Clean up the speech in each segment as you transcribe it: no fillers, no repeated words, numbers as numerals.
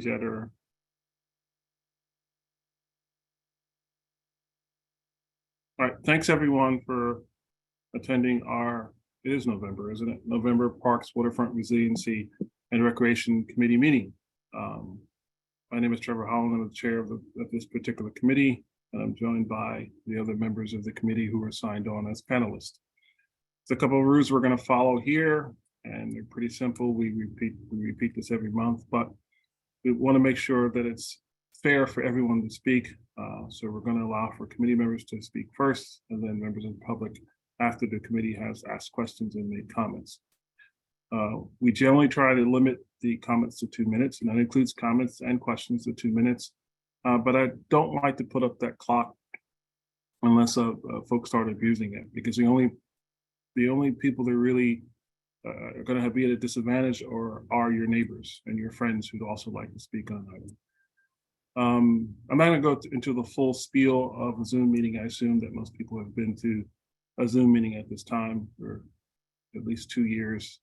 yet, or all right. Thanks everyone for attending our, it is November, isn't it? November Parks, Waterfront, Resiliency, and Recreation Committee meeting. My name is Trevor Holland. I'm the chair of this particular committee, and I'm joined by the other members of the committee who are signed on as panelists. There's a couple of rules we're going to follow here, and they're pretty simple. We repeat this every month, but we want to make sure that it's fair for everyone to speak. So we're going to allow for committee members to speak first, and then members of the public after the committee has asked questions and made comments. We generally try to limit the comments to 2 minutes, and that includes comments and questions to 2 minutes. But I don't like to put up that clock unless folks start abusing it, because the only people that really are going to be at a disadvantage are your neighbors and your friends who'd also like to speak on that. I'm not going to go into the full spiel of a Zoom meeting. I assume that most people have been to a Zoom meeting at this time for at least 2 years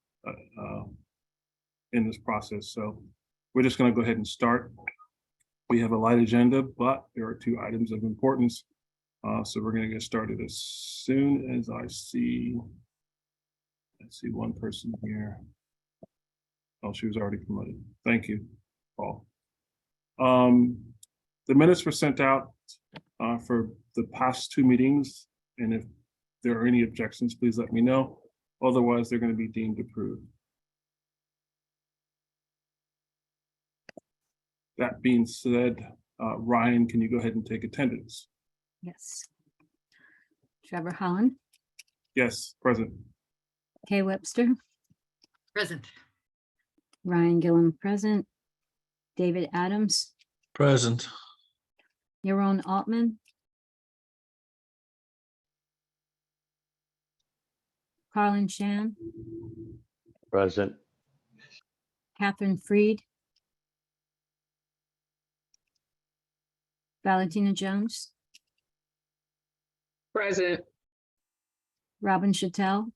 in this process. So we're just going to go ahead and start. We have a light agenda, but there are 2 items of importance. So we're going to get started as soon as I see one person here. Oh, she was already promoted. Thank you, Paul. The minutes were sent out for the past 2 meetings, and if there are any objections, please let me know. Otherwise, they're going to be deemed approved. That being said, Ryan, can you go ahead and take attendance? Yes. Trevor Holland, Yes, present. Kay Webster, Present. Ryan Gillum present, David Adams, Present. Yaron Altman, Carlin Shan, Present. Catherine Freed, Valentina Jones, Present. Robin Chattel,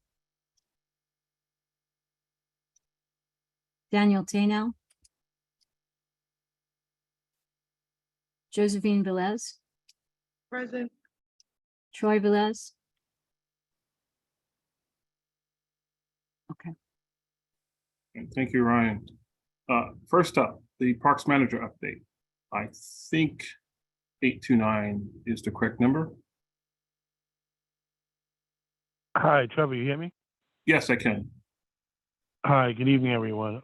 Daniel Tainell, Josephine Velez, Present. Troy Velez. Okay. Thank you, Ryan. First up, the Parks Manager update. I think 829 is the correct number. Hi, Trevor, you hear me? Yes, I can. Hi, good evening, everyone.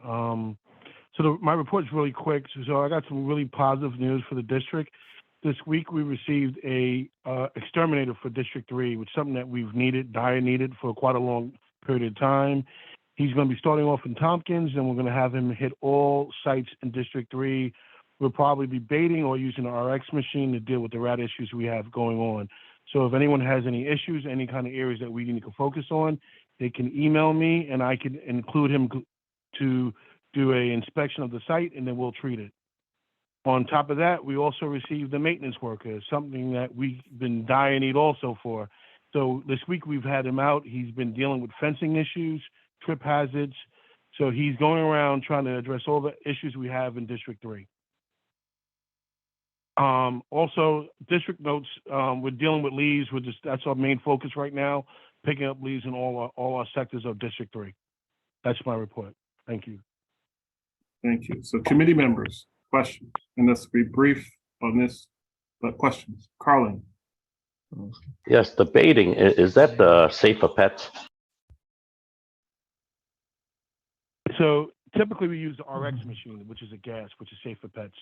My report's really quick. So I got some really positive news for the district. This week, we received a exterminator for District 3, which is something that we've dire needed for quite a long period of time. He's going to be starting off in Tompkins, and we're going to have him hit all sites in District 3. We'll probably be baiting or using the RX machine to deal with the rat issues we have going on. So if anyone has any issues, any kind of areas that we need to focus on, they can email me, and I can include him to do an inspection of the site, and then we'll treat it. On top of that, we also received the maintenance worker, something that we've been dire need also for. So this week we've had him out. He's been dealing with fencing issues, trip hazards. So he's going around trying to address all the issues we have in District 3. Also, district notes, we're dealing with leaves. That's our main focus right now, picking up leaves in all our sectors of District 3. That's my report. Thank you. Thank you. So committee members, questions, and let's be brief on this, but questions. Carlin. Yes, the baiting, is that the safer pets? So typically we use the RX machine, which is a gas, which is safe for pets.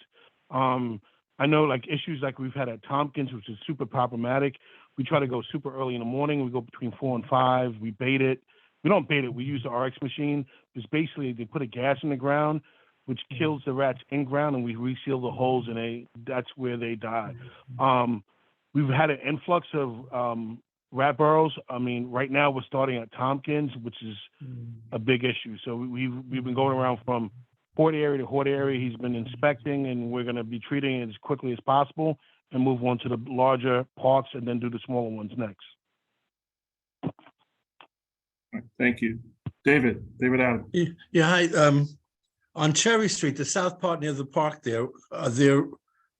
I know like issues like we've had at Tompkins, which is super problematic. We try to go super early in the morning. We go between 4 and 5. We bait it. We don't bait it. We use the RX machine. It's basically they put a gas in the ground, which kills the rats in ground, and we reseal the holes, and that's where they die. We've had an influx of rat burrows. I mean, right now we're starting at Tompkins, which is a big issue. So we've been going around from Port area to Hort area. He's been inspecting, and we're going to be treating it as quickly as possible and move on to the larger parks and then do the smaller ones next. Thank you. David Adams. Yeah, hi. On Cherry Street, the south part near the park there,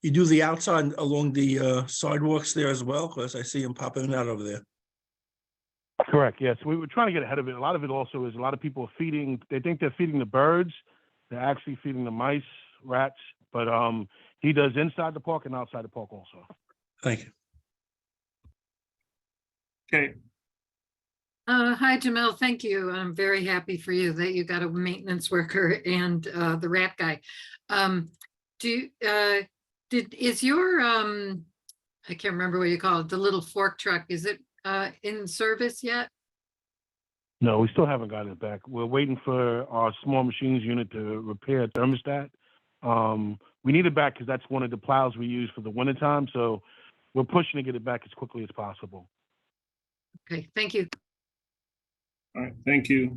you do the outside along the sidewalks there as well? Because I see them popping out over there. Correct, yes. We were trying to get ahead of it. A lot of it also is a lot of people are feeding, they think they're feeding the birds. They're actually feeding the mice, rats, but he does inside the park and outside the park also. Thank you. Okay, Hi, Jamil. Thank you. I'm very happy for you that you got a maintenance worker and the rat guy. Is your I can't remember what you call it, the little fork truck, is it in service yet? No, we still haven't gotten it back. We're waiting for our small machines unit to repair a thermostat. We need it back because that's one of the plows we use for the wintertime. So we're pushing to get it back as quickly as possible. Okay, thank you. all right, thank you.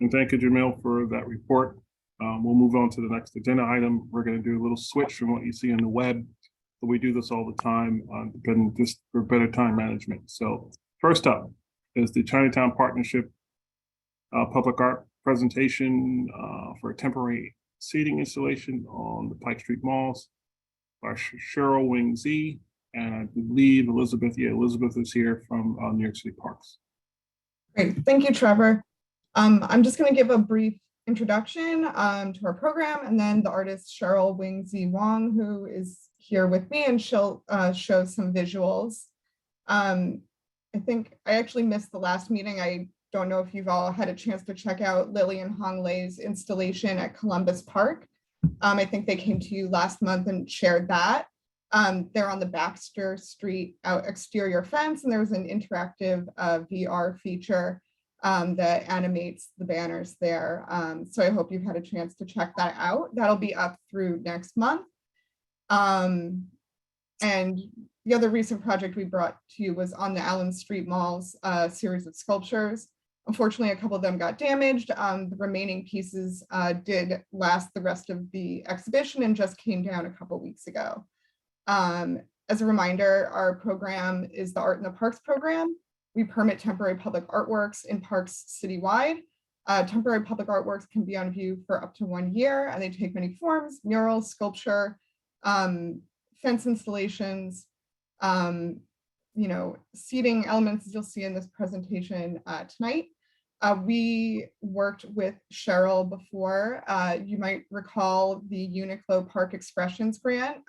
And thank you, Jamil, for that report. We'll move on to the next agenda item. We're going to do a little switch from what you see on the web, but we do this all the time, just for better time management. So first up is the Chinatown Partnership public art presentation for a temporary seating installation on the Pike Street Malls by Cheryl Wing-Zi, and I believe Elizabeth is here from New York City Parks. Great, thank you, Trevor. I'm just going to give a brief introduction to our program, and then the artist Cheryl Wing-Zi Wong, who is here with me, and she'll show some visuals. I think I actually missed the last meeting. I don't know if you've all had a chance to check out Lily and Hong Lei's installation at Columbus Park. I think they came to you last month and shared that. They're on the Baxter Street exterior fence, and there's an interactive VR feature that animates the banners there. So I hope you've had a chance to check that out. That'll be up through next month. And the other recent project we brought to you was on the Allen Street Malls series of sculptures. Unfortunately, a couple of them got damaged. The remaining pieces did last the rest of the exhibition and just came down a couple weeks ago. As a reminder, our program is the Art in the Parks program. We permit temporary public artworks in parks citywide. Temporary public artworks can be on view for up to 1 year, and they take many forms: murals, sculpture, fence installations, seating elements, as you'll see in this presentation tonight. We worked with Cheryl before. You might recall the Uniqlo Park Expressions grant.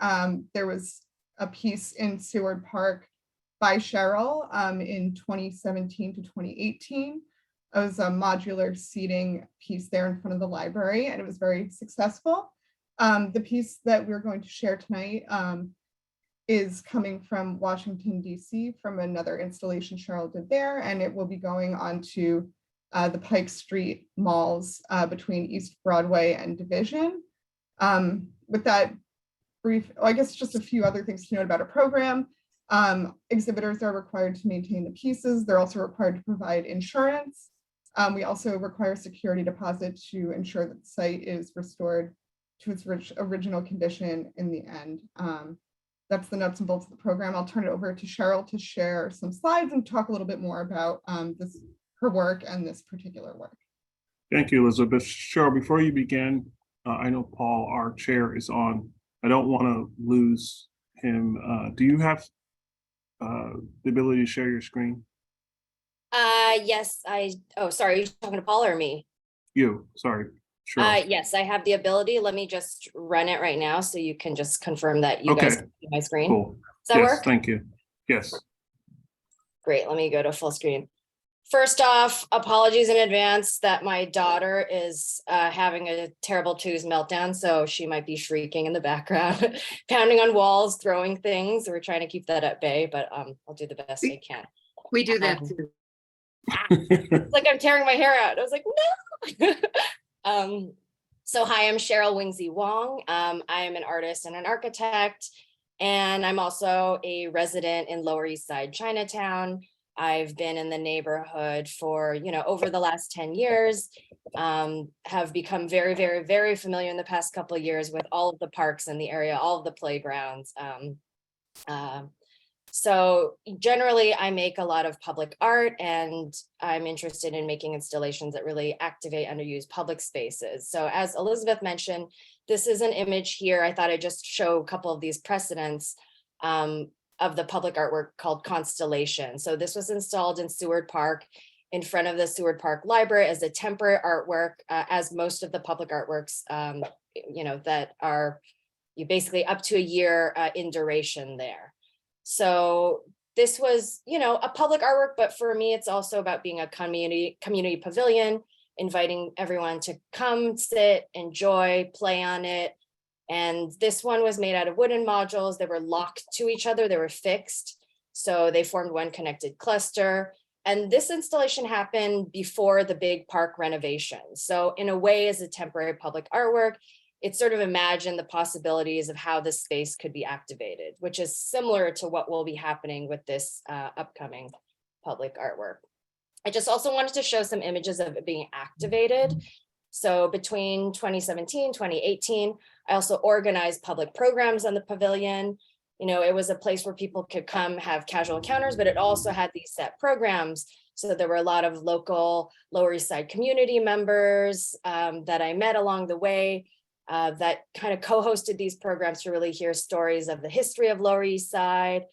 There was a piece in Seward Park by Cheryl in 2017 to 2018. It was a modular seating piece there in front of the library, and it was very successful. The piece that we're going to share tonight is coming from Washington, D.C., from another installation Cheryl did there, and it will be going on to the Pike Street Malls between East Broadway and Division. With that brief, I guess just a few other things to note about our program. Exhibitors are required to maintain the pieces. They're also required to provide insurance. We also require security deposit to ensure that the site is restored to its original condition in the end. That's the nuts and bolts of the program. I'll turn it over to Cheryl to share some slides and talk a little bit more about her work and this particular work. Thank you, Elizabeth. Cheryl, before you begin, I know Paul, our chair, is on. I don't want to lose him. Do you have the ability to share your screen? Yes, oh, sorry, are you talking to Paul or me? You, sorry. Sure. Yes, I have the ability. Let me just run it right now so you can just confirm that you guys can see my screen. Cool. Does that Yes, work? thank you. Yes. Great, let me go to full screen. First off, apologies in advance that my daughter is having a terrible twos meltdown, so she might be shrieking in the background, pounding on walls, throwing things. We're trying to keep that at bay, but I'll do the best I can. We do that too. It's like I'm tearing my hair out. I was like, no. So hi, I'm Cheryl Wing-Zi Wong. I am an artist and an architect, and I'm also a resident in Lower East Side Chinatown. I've been in the neighborhood for, over the last 10 years, have become very, very, very familiar in the past couple of years with all of the parks in the area, all of the playgrounds. So generally, I make a lot of public art, and I'm interested in making installations that really activate underused public spaces. So as Elizabeth mentioned, this is an image here. I thought I'd just show a couple of these precedents of the public artwork called Constellation. So this was installed in Seward Park in front of the Seward Park Library as a temporary artwork, as most of the public artworks, that are basically up to a year in duration there. So this was, a public artwork, but for me, it's also about being a community pavilion, inviting everyone to come, sit, enjoy, play on it. And this one was made out of wooden modules. They were locked to each other. They were fixed. So they formed one connected cluster. And this installation happened before the big park renovation. So in a way, as a temporary public artwork, it sort of imagined the possibilities of how this space could be activated, which is similar to what will be happening with this upcoming public artwork. I just also wanted to show some images of it being activated. So between 2017, 2018, I also organized public programs on the pavilion. It was a place where people could come have casual encounters, but it also had these set programs. So there were a lot of local Lower East Side community members that I met along the way that kind of co-hosted these programs to really hear stories of the history of Lower East Side,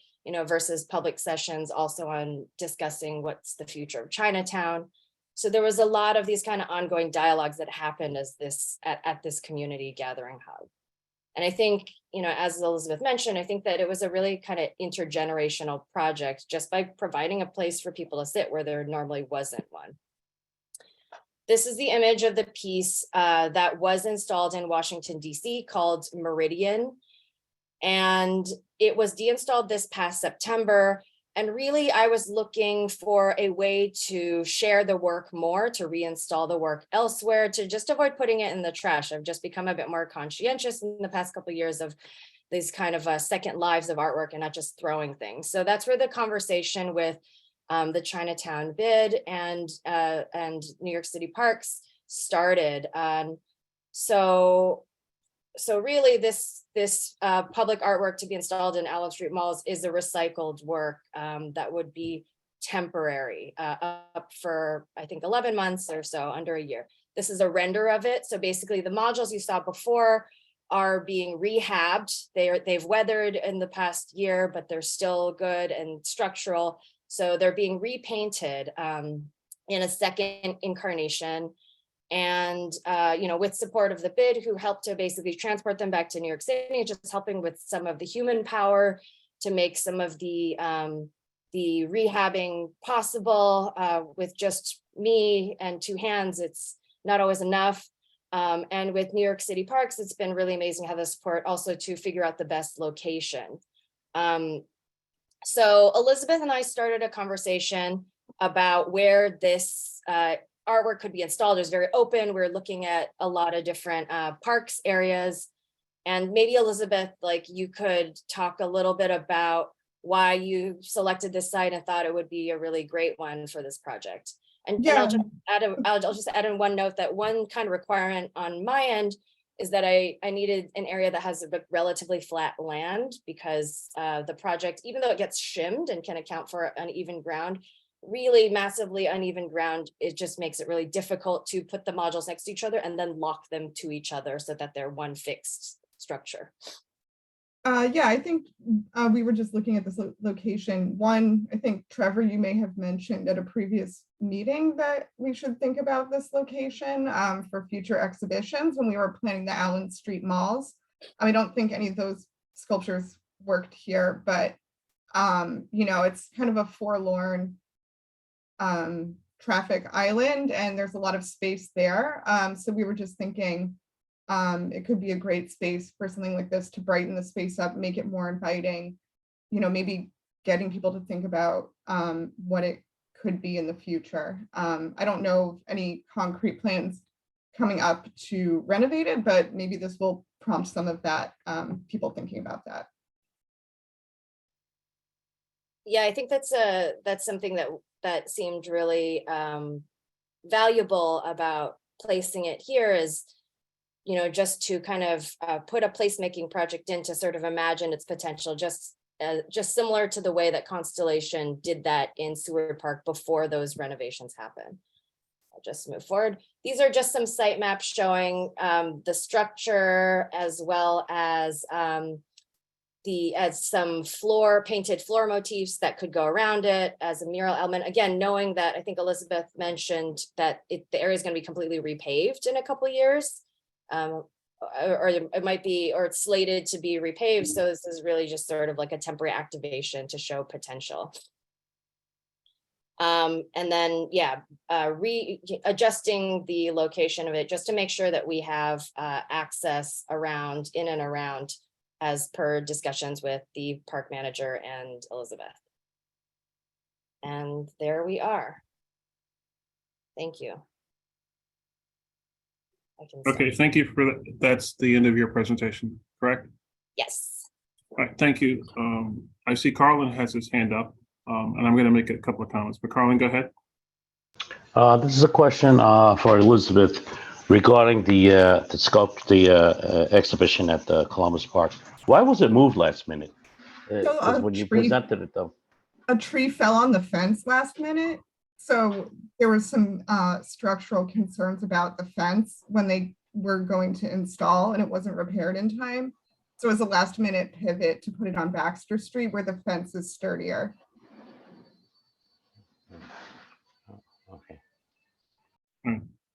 versus public sessions also on discussing what's the future of Chinatown. So there was a lot of these kind of ongoing dialogues that happened as this at this community gathering hub. And I think, as Elizabeth mentioned, I think that it was a really kind of intergenerational project just by providing a place for people to sit where there normally wasn't one. This is the image of the piece that was installed in Washington, D.C. called Meridian. And it was deinstalled this past September. And really, I was looking for a way to share the work more, to reinstall the work elsewhere, to just avoid putting it in the trash. I've just become a bit more conscientious in the past couple of years of these kind of second lives of artwork and not just throwing things. So that's where the conversation with the Chinatown bid and New York City Parks started. So really this public artwork to be installed in Allen Street Malls is a recycled work that would be temporary up for, I think, 11 months or so, under a year. This is a render of it. So basically the modules you saw before are being rehabbed. They've weathered in the past year, but they're still good and structural. So they're being repainted in a second incarnation. And, with support of the bid, who helped to basically transport them back to New York City, just helping with some of the human power to make some of the rehabbing possible. With just me and two hands, it's not always enough. And with New York City Parks, it's been really amazing how the support also to figure out the best location. So Elizabeth and I started a conversation about where this artwork could be installed. It was very open. We're looking at a lot of different parks areas. And maybe Elizabeth, you could talk a little bit about why you selected this site and thought it would be a really great one for this project. And I'll just add in one note that one kind of requirement on my end is that I needed an area that has a relatively flat land, because the project, even though it gets shimmed and can account for uneven ground, really massively uneven ground, it just makes it really difficult to put the modules next to each other and then lock them to each other so that they're one fixed structure. I think we were just looking at this location. One, I think, Trevor, you may have mentioned at a previous meeting that we should think about this location for future exhibitions when we were planning the Allen Street Malls. I don't think any of those sculptures worked here, but it's kind of a forlorn traffic island, and there's a lot of space there. So we were just thinking it could be a great space for something like this to brighten the space up, make it more inviting, maybe getting people to think about what it could be in the future. I don't know of any concrete plans coming up to renovate it, but maybe this will prompt some of that, people thinking about that. Yeah, I think that's something that seemed really valuable about placing it here is, just to kind of put a placemaking project in to sort of imagine its potential, just just similar to the way that Constellation did that in Seward Park before those renovations happened. I'll just move forward. These are just some site maps showing the structure as well as some painted floor motifs that could go around it as a mural element. Again, knowing that I think Elizabeth mentioned that the area is going to be completely repaved in a couple of years. Or it might be, or it's slated to be repaved. So this is really just sort of like a temporary activation to show potential. And then, yeah, adjusting the location of it just to make sure that we have access around, in and around, as per discussions with the park manager and Elizabeth. And there we are. Thank you. I can Okay, stop. thank you for that. That's the end of your presentation, correct? Yes. All right, thank you. I see Carlin has his hand up, and I'm going to make a couple of comments, but Carlin, go ahead. This is a question for Elizabeth regarding the scope, the exhibition at the Columbus Park. Why was it moved last minute? Because when you presented it, though. A tree fell on the fence last minute. So there was some structural concerns about the fence when they were going to install, and it wasn't repaired in time. So it was a last minute pivot to put it on Baxter Street where the fence is sturdier. Okay.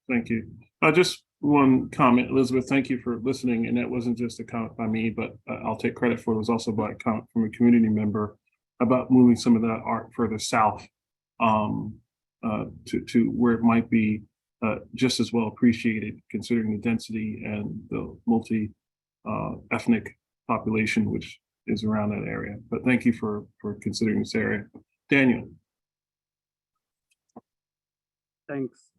Thank you. Just one comment, Elizabeth, thank you for listening. And that wasn't just a comment by me, but I'll take credit for it. It was also by a comment from a community member about moving some of that art further south to where it might be just as well appreciated, considering the density and the multi-ethnic population which is around that area. But thank you for considering this area. Daniel. Thanks.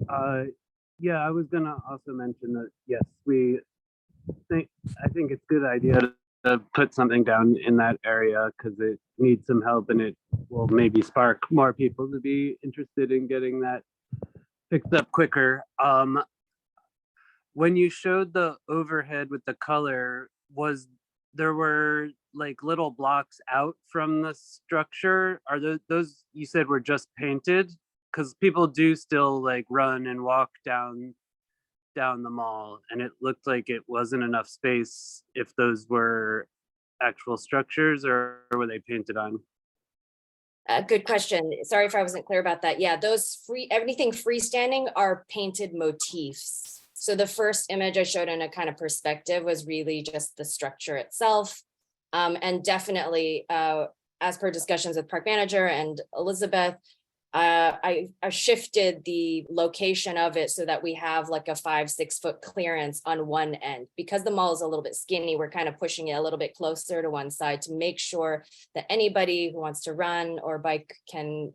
Yeah, I was gonna also mention that, yes, I think it's a good idea to put something down in that area because it needs some help and it will maybe spark more people to be interested in getting that fixed up quicker. When you showed the overhead with the color, there were like little blocks out from the structure? Are those you said were just painted? Because people do still like run and walk down the mall, and it looked like it wasn't enough space if those were actual structures or were they painted on? Good question. Sorry if I wasn't clear about that. Yeah, everything freestanding are painted motifs. So the first image I showed in a kind of perspective was really just the structure itself. And definitely, as per discussions with park manager and Elizabeth, I shifted the location of it so that we have like a 5-6 foot clearance on one end. Because the mall is a little bit skinny, we're kind of pushing it a little bit closer to one side to make sure that anybody who wants to run or bike can,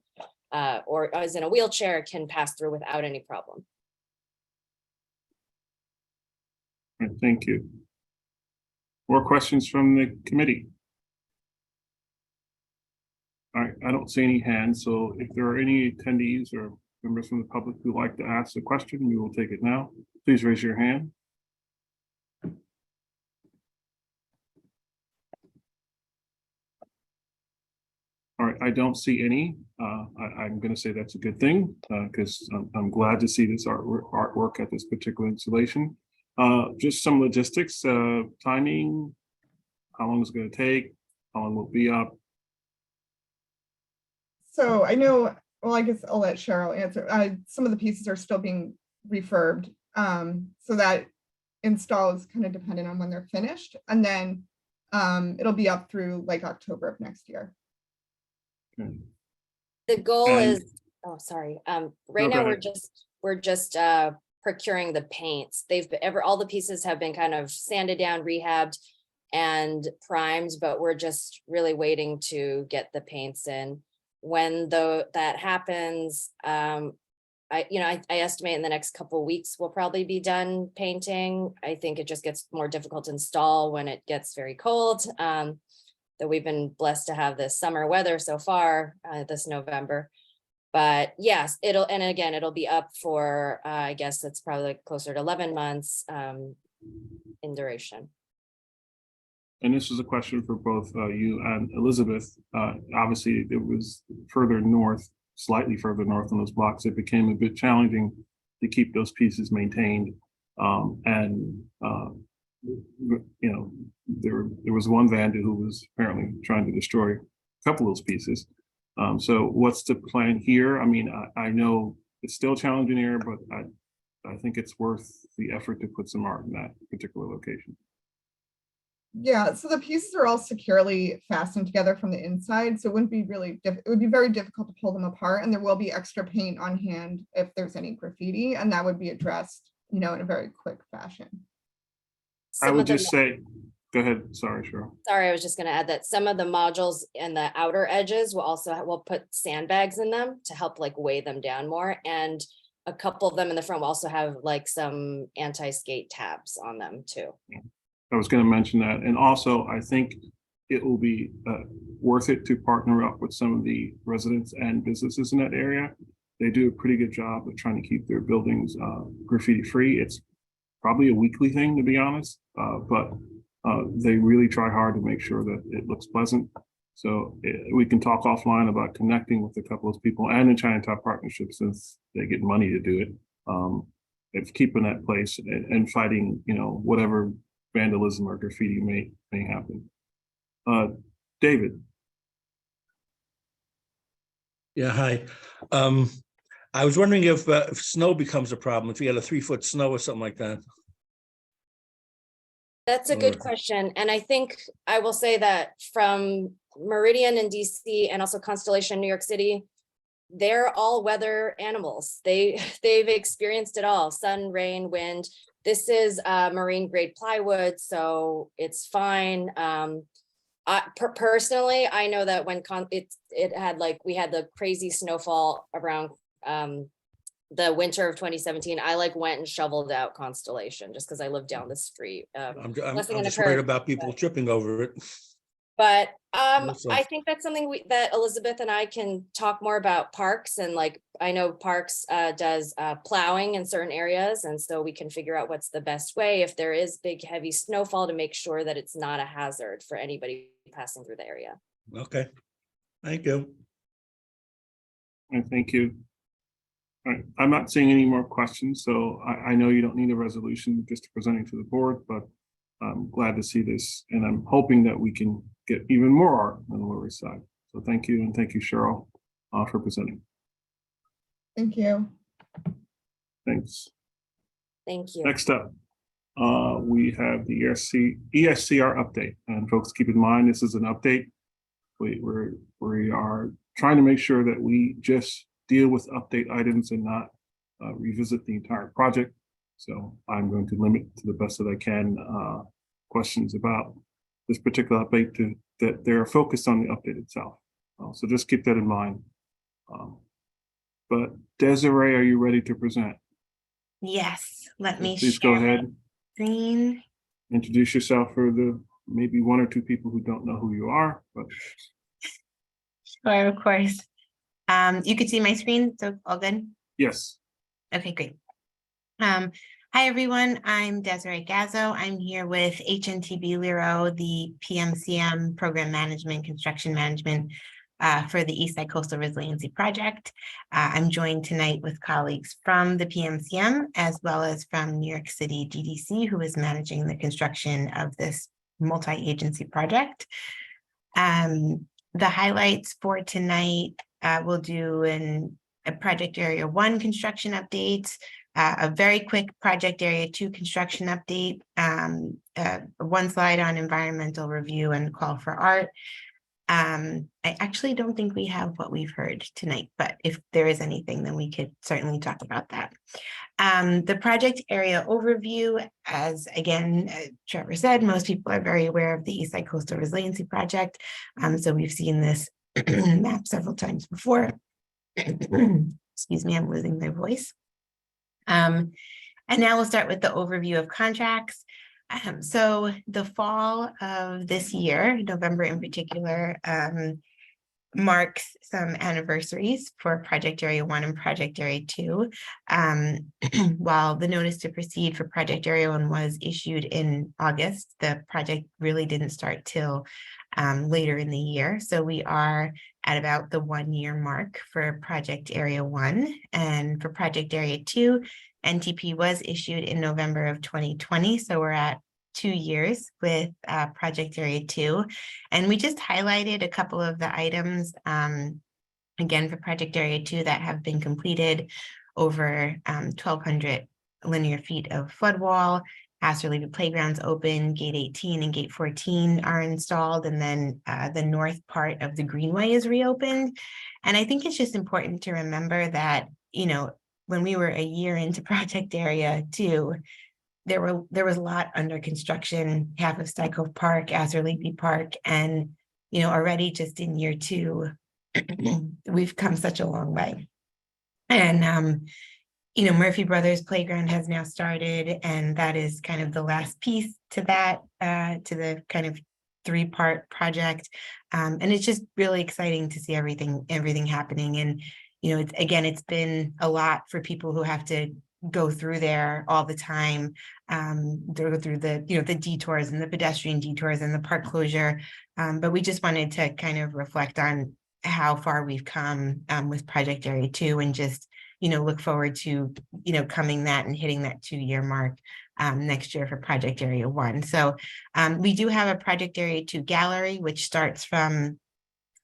or is in a wheelchair, can pass through without any problem. All right, thank you. More questions from the committee? All right, I don't see any hands, so if there are any attendees or members from the public who'd like to ask a question, we will take it now. Please raise your hand. All right, I don't see any. I'm going to say that's a good thing because I'm glad to see this artwork at this particular installation. Just some logistics, timing, how long is it going to take, how long will it be up? So I know, well, I guess I'll let Cheryl answer. Some of the pieces are still being refurbed. So that install is kind of dependent on when they're finished. And then it'll be up through like October of next year. Okay. The goal And- is, oh, sorry. Right now we're just procuring the paints. All the pieces have been kind of sanded down, rehabbed, and primed, but we're just really waiting to get the paints in. When that happens, I estimate in the next couple of weeks we'll probably be done painting. I think it just gets more difficult to install when it gets very cold. Though we've been blessed to have this summer weather so far this November. But yes, it'll be up for I guess it's probably closer to 11 months in duration. and this is a question for both you and Elizabeth. Obviously, it was further north, slightly further north on those blocks. It became a bit challenging to keep those pieces maintained. You know, there was one vandal who was apparently trying to destroy a couple of those pieces. So what's the plan here? I mean, I know it's still challenging here, but I think it's worth the effort to put some art in that particular location. Yeah, so the pieces are all securely fastened together from the inside, so it wouldn't be really, it would be very difficult to pull them apart, and there will be extra paint on hand if there's any graffiti, and that would be addressed, you know, in a very quick fashion. I would just say, go ahead. Sorry, Cheryl. Sorry, I was just going to add that some of the modules and the outer edges will put sandbags in them to help like weigh them down more. And a couple of them in the front will also have like some anti-skate tabs on them too. I was going to mention that. And also, I think it will be worth it to partner up with some of the residents and businesses in that area. They do a pretty good job of trying to keep their buildings graffiti free. It's probably a weekly thing, to be honest, but they really try hard to make sure that it looks pleasant. So we can talk offline about connecting with a couple of people and the Chinatown Partnership, since they get money to do it. It's keeping that place and fighting, you know, whatever vandalism or graffiti may happen. David. Yeah, hi. I was wondering if snow becomes a problem, if you had a 3-foot snow or something like that. That's a good question. And I think I will say that from Meridian in DC and also Constellation, New York City, they're all weather animals. They've experienced it all: sun, rain, wind. This is marine grade plywood, so it's fine. Personally, I know that when we had the crazy snowfall around the winter of 2017, I like went and shoveled out Constellation just because I live down the street. I'm just worried about people tripping over it. But Also- I think that's something that Elizabeth and I can talk more about parks, and like I know Parks does plowing in certain areas, and so we can figure out what's the best way if there is big heavy snowfall to make sure that it's not a hazard for anybody passing through the area. Okay, thank you. And thank you. All right, I'm not seeing any more questions, so I know you don't need a resolution just presenting to the board, but I'm glad to see this, and I'm hoping that we can get even more art on the Lower East Side. So thank you, and thank you, Cheryl, for presenting. Thank you. Thanks. Thank you. Next up, we have the ESCR update, and folks, keep in mind this is an update. We are trying to make sure that we just deal with update items and not revisit the entire project. So I'm going to limit to the best that I can questions about this particular update that they're focused on the update itself. So just keep that in mind. But Desiree, are you ready to present? Yes, let me Please share go ahead. screen. Introduce yourself for the maybe one or two people who don't know who you are. But Sure, of course. You could see my screen, so all good? yes. Okay, great. Hi, everyone. I'm Desiree Gazzo. I'm here with HNTB Lero, the PMCM Program Management, Construction Management for the Eastside Coastal Resiliency Project. I'm joined tonight with colleagues from the PMCM as well as from New York City GDC, who is managing the construction of this multi-agency project. The highlights for tonight, we'll do a Project Area 1 construction update, a very quick Project Area 2 construction update, one slide on environmental review and call for art. I actually don't think we have what we've heard tonight, but if there is anything, then we could certainly talk about that. The project area overview, as again, Trevor said, most people are very aware of the Eastside Coastal Resiliency Project. So we've seen this map several times before. Excuse me, I'm losing my voice. And now we'll start with the overview of contracts. So the fall of this year, November in particular, marks some anniversaries for Project Area 1 and Project Area 2. While the notice to proceed for Project Area 1 was issued in August, the project really didn't start till later in the year. So we are at about the 1-year mark for Project Area 1. And for Project Area 2, NTP was issued in November of 2020. So we're at 2 years with Project Area 2. And we just highlighted a couple of the items, again, for Project Area 2 that have been completed. Over 1,200 linear feet of flood wall, hazard-related playgrounds open, gate 18 and gate 14 are installed, and then the north part of the greenway is reopened. And I think it's just important to remember that, you know, when we were a year into Project Area 2, there was a lot under construction, half of Stuycove Park, Azurleafy Park, and, you know, already just in year 2, we've come such a long way. And, you know, Murphy Brothers Playground has now started, and that is kind of the last piece to that, to the kind of 3-part project. And it's just really exciting to see everything happening. And, you know, it's been a lot for people who have to go through there all the time, go through the, you know, the detours and the pedestrian detours and the park closure. But we just wanted to kind of reflect on how far we've come with Project Area 2, and just, you know, look forward to, you know, coming that and hitting that 2-year mark next year for Project Area 1. So we do have a Project Area 2 gallery, which starts from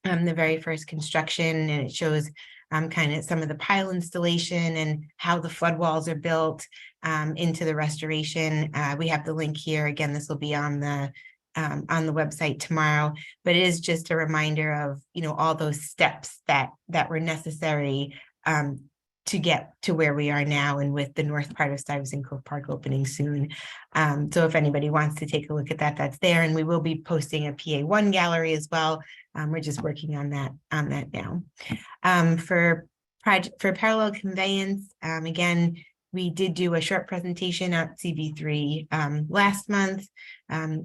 the very first construction, and it shows kind of some of the pile installation and how the flood walls are built into the restoration. We have the link here. Again, this will be on the website tomorrow, but it is just a reminder of, you know, all those steps that were necessary to get to where we are now, and with the north part of Stuyvesant Cove Park opening soon. So if anybody wants to take a look at that, that's there. And we will be posting a PA1 gallery as well. We're just working on that now. For parallel conveyance, again, we did do a short presentation at CB3 last month.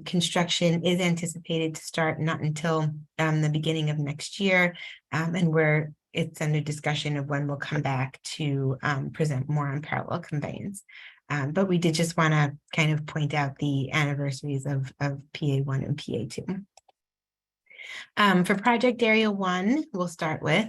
Construction is anticipated to start not until the beginning of next year, and it's under discussion of when we'll come back to present more on parallel conveyance. But we did just want to kind of point out the anniversaries of PA1 and PA2. For Project Area 1, we'll start with,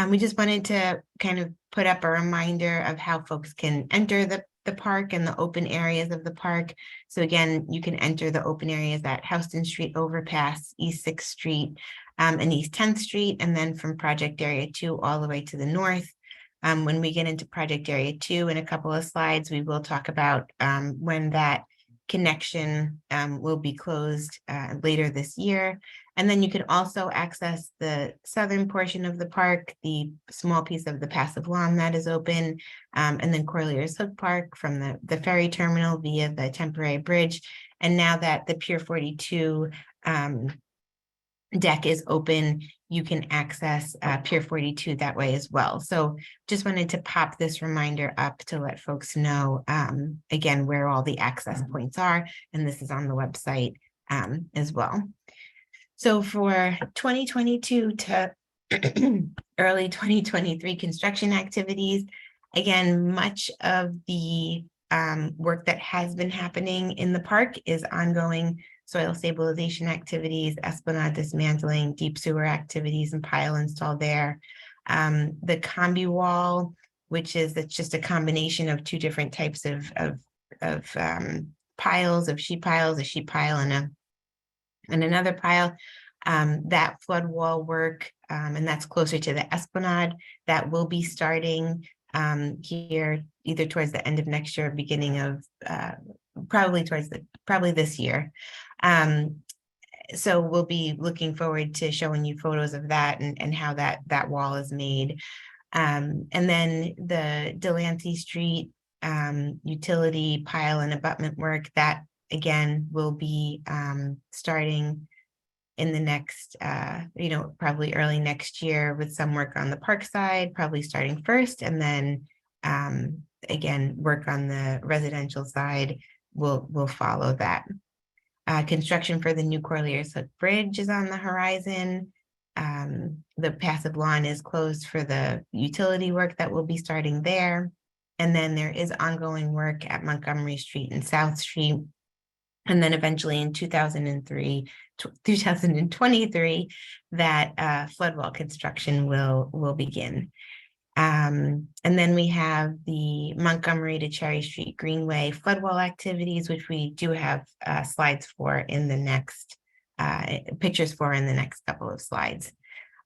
we just wanted to kind of put up a reminder of how folks can enter the park and the open areas of the park. So again, you can enter the open areas at Houston Street overpass, East 6th Street, and East 10th Street, and then from Project Area 2 all the way to the north. When we get into Project Area 2 in a couple of slides, we will talk about when that connection will be closed later this year. And then you can also access the southern portion of the park, the small piece of the passive lawn that is open, and then Corlear's Hook Park from the ferry terminal via the temporary bridge. And now that the Pier 42 deck is open, you can access Pier 42 that way as well. So just wanted to pop this reminder up to let folks know, again, where all the access points are. And this is on the website as well. So for 2022 to early 2023 construction activities, again, much of the work that has been happening in the park is ongoing soil stabilization activities, esplanade dismantling, deep sewer activities, and pile installed there. The combi wall, it's just a combination of 2 different types of piles, of sheet piles, a sheet pile and another pile. That flood wall work, and that's closer to the esplanade, that will be starting here either towards the end of next year, beginning of probably this year. So we'll be looking forward to showing you photos of that and how that wall is made. And then the Delancey Street utility pile and abutment work, that again will be starting in the next, probably early next year, with some work on the park side, probably starting first, and then again, work on the residential side will follow that. Construction for the new Corlear's Hook Bridge is on the horizon. The passive lawn is closed for the utility work that will be starting there. And then there is ongoing work at Montgomery Street and South Street. And then eventually in 2023, that flood wall construction will begin. And then we have the Montgomery to Cherry Street Greenway flood wall activities, which we do have slides for in the next, pictures for in the next couple of slides.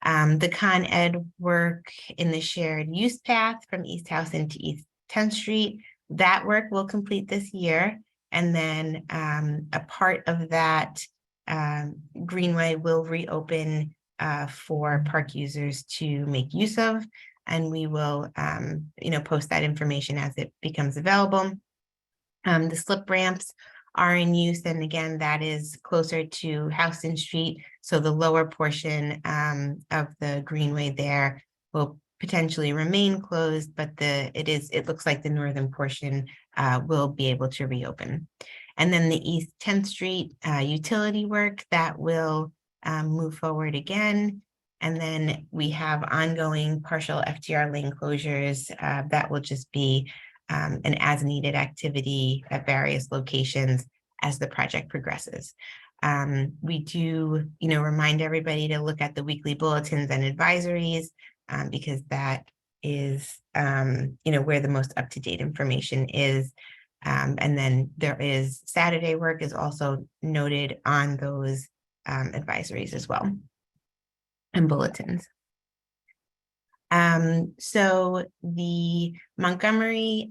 The Con Ed work in the shared use path from East House into East 10th Street, that work will complete this year. And then a part of that Greenway will reopen for park users to make use of. And we will, post that information as it becomes available. The slip ramps are in use. And again, that is closer to Houston Street. So the lower portion of the Greenway there will potentially remain closed, but it looks like the northern portion will be able to reopen. And then the East 10th Street utility work that will move forward again. And then we have ongoing partial FTR lane closures that will just be an as needed activity at various locations as the project progresses. We do, remind everybody to look at the weekly bulletins and advisories because that is, where the most up-to-date information is. And then there is Saturday work is also noted on those advisories as well and bulletins. So the Montgomery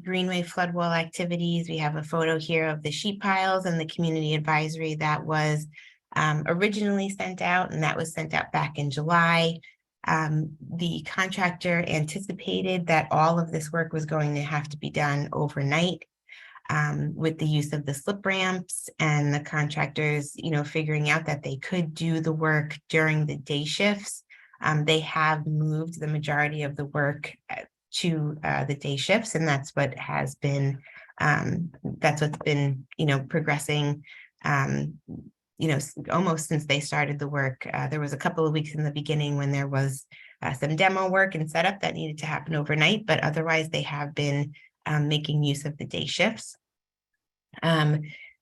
Greenway flood wall activities, we have a photo here of the sheet piles and the community advisory that was originally sent out, and that was sent out back in July. The contractor anticipated that all of this work was going to have to be done overnight with the use of the slip ramps, and the contractors, figuring out that they could do the work during the day shifts. They have moved the majority of the work to the day shifts, and that's what has been, that's what's been, progressing, almost since they started the work. There was a couple of weeks in the beginning when there was some demo work and setup that needed to happen overnight, but otherwise they have been making use of the day shifts.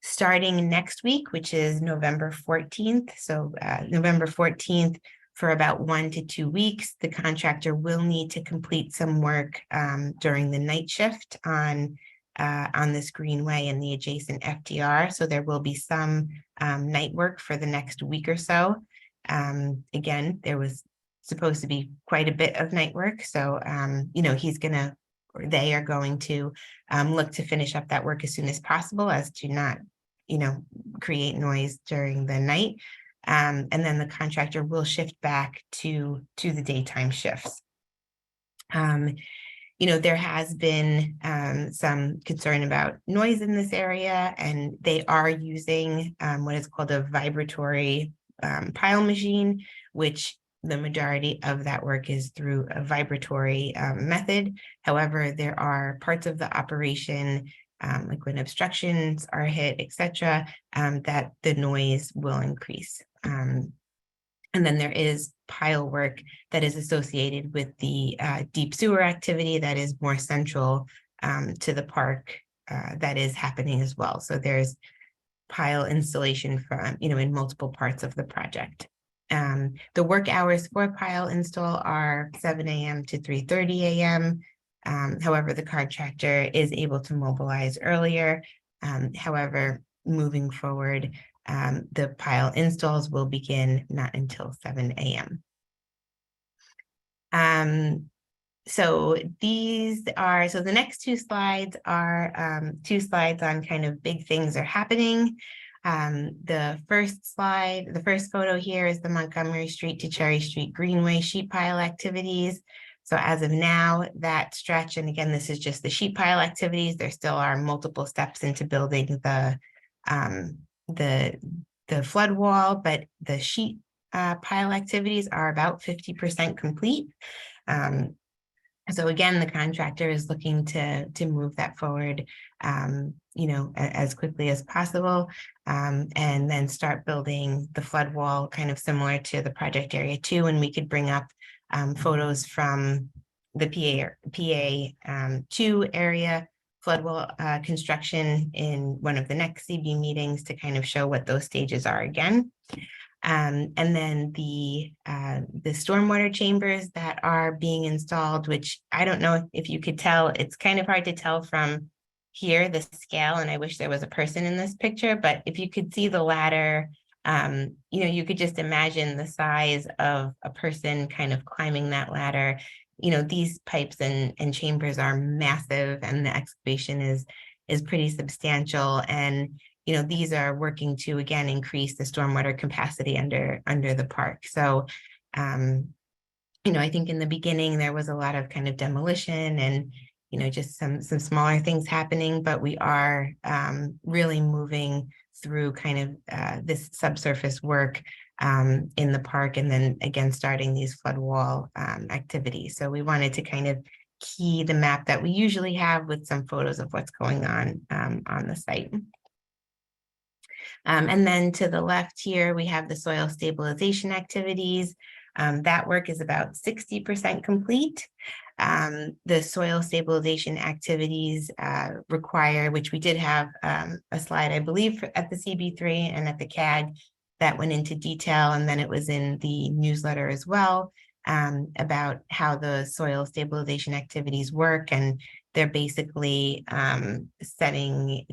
Starting next week, which is November 14th. So November 14th, for about 1 to 2 weeks, the contractor will need to complete some work during the night shift on this Greenway and the adjacent FDR. So there will be some night work for the next week or so. Again, there was supposed to be quite a bit of night work. So, they are going to look to finish up that work as soon as possible as to not, create noise during the night. And then the contractor will shift back to the daytime shifts. There has been some concern about noise in this area, and they are using what is called a vibratory pile machine, which the majority of that work is through a vibratory method. However, there are parts of the operation, like when obstructions are hit, etc., that the noise will increase. And then there is pile work that is associated with the deep sewer activity that is more central to the park that is happening as well. So there's pile installation from, in multiple parts of the project. The work hours for pile install are 7 a.m. to 3:30 a.m. However, the contractor is able to mobilize earlier. However, moving forward, the pile installs will begin not until 7 a.m. So the next two slides are two slides on kind of big things are happening. The first photo here is the Montgomery Street to Cherry Street Greenway sheet pile activities. So as of now, that stretch, and again, this is just the sheet pile activities. There still are multiple steps into building the flood wall, but the sheet pile activities are about 50% complete. So again, the contractor is looking to move that forward, as quickly as possible, and then start building the flood wall, kind of similar to the project area 2. And we could bring up photos from the PA 2 area flood wall construction in one of the next CB meetings to kind of show what those stages are again. And then the stormwater chambers that are being installed, which I don't know if you could tell, it's kind of hard to tell from here, the scale, and I wish there was a person in this picture, but if you could see the ladder, you could just imagine the size of a person kind of climbing that ladder. These pipes and chambers are massive, and the excavation is pretty substantial. And these are working to, again, increase the stormwater capacity under the park. So, I think in the beginning, there was a lot of kind of demolition and, just some smaller things happening, but we are really moving through kind of this subsurface work in the park, and then again, starting these flood wall activities. So we wanted to kind of key the map that we usually have with some photos of what's going on the site. And then to the left here, we have the soil stabilization activities. That work is about 60% complete. The soil stabilization activities require, which we did have a slide, I believe, at the CB3 and at the CAG that went into detail, and then it was in the newsletter as well, about how the soil stabilization activities work. And they're basically setting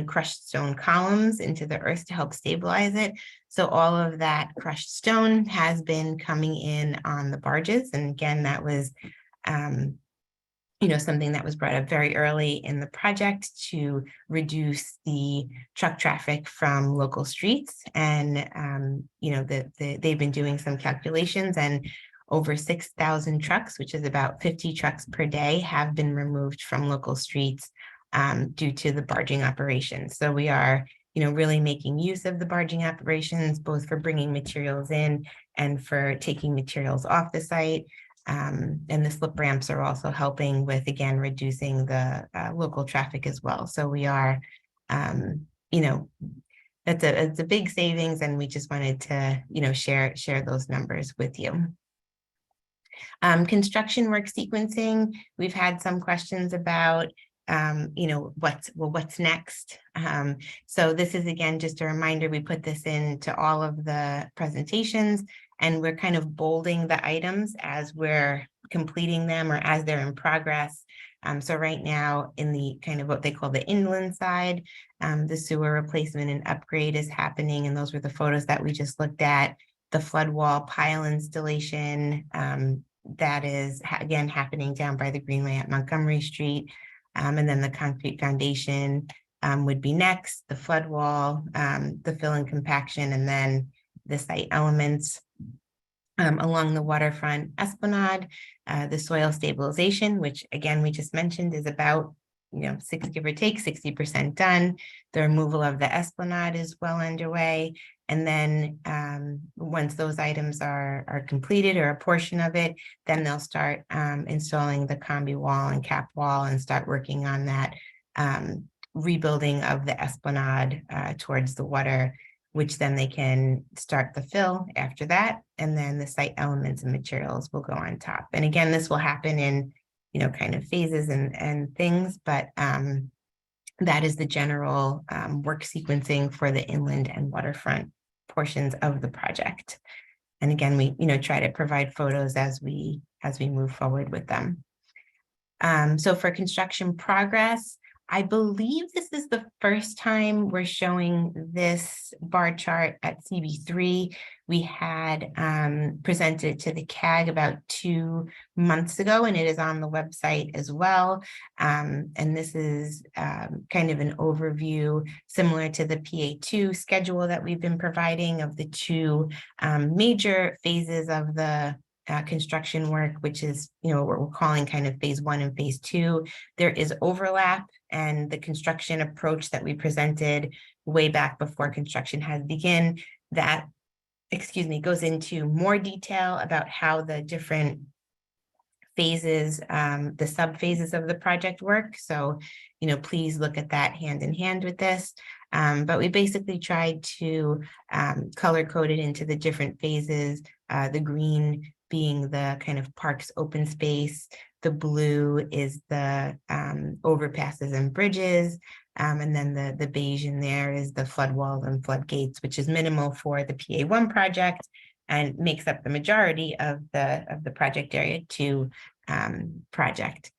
crushed stone columns into the earth to help stabilize it. So all of that crushed stone has been coming in on the barges. And again, that was, something that was brought up very early in the project to reduce the truck traffic from local streets. And, they've been doing some calculations, and over 6,000 trucks, which is about 50 trucks per day, have been removed from local streets due to the barging operations. So we are, really making use of the barging operations, both for bringing materials in and for taking materials off the site. And the slip ramps are also helping with, again, reducing the local traffic as well. So we are, it's a big savings, and we just wanted to, share those numbers with you. Construction work sequencing, we've had some questions about, what's next? So this is, again, just a reminder, we put this into all of the presentations, and we're kind of bolding the items as we're completing them or as they're in progress. So right now, in the kind of what they call the inland side, the sewer replacement and upgrade is happening, and those were the photos that we just looked at. The flood wall pile installation, that is, again, happening down by the Greenway at Montgomery Street. And then the concrete foundation would be next, the flood wall, the fill and compaction, and then the site elements along the waterfront esplanade, the soil stabilization, which again, we just mentioned is about, give or take 60% done. The removal of the esplanade is well underway. And then once those items are completed, or a portion of it, then they'll start installing the combi wall and cap wall and start working on that rebuilding of the esplanade towards the water, which then they can start the fill after that. And then the site elements and materials will go on top. And again, this will happen in, kind of phases and things, but that is the general work sequencing for the inland and waterfront portions of the project. And again, we try to provide photos as we move forward with them. So for construction progress, I believe this is the first time we're showing this bar chart at CB3. We had presented to the CAG about 2 months ago, and it is on the website as well. And this is kind of an overview similar to the PA2 schedule that we've been providing of the 2 major phases of the construction work, which is, what we're calling kind of phase 1 and phase 2. There is overlap, and the construction approach that we presented way back before construction had begun, that, goes into more detail about how the different phases, the sub phases of the project work. So, please look at that hand in hand with this. But we basically tried to color code it into the different phases, the green being the kind of parks open space, the blue is the overpasses and bridges, and then the beige in there is the flood walls and floodgates, which is minimal for the PA1 project and makes up the majority of the project area 2 project.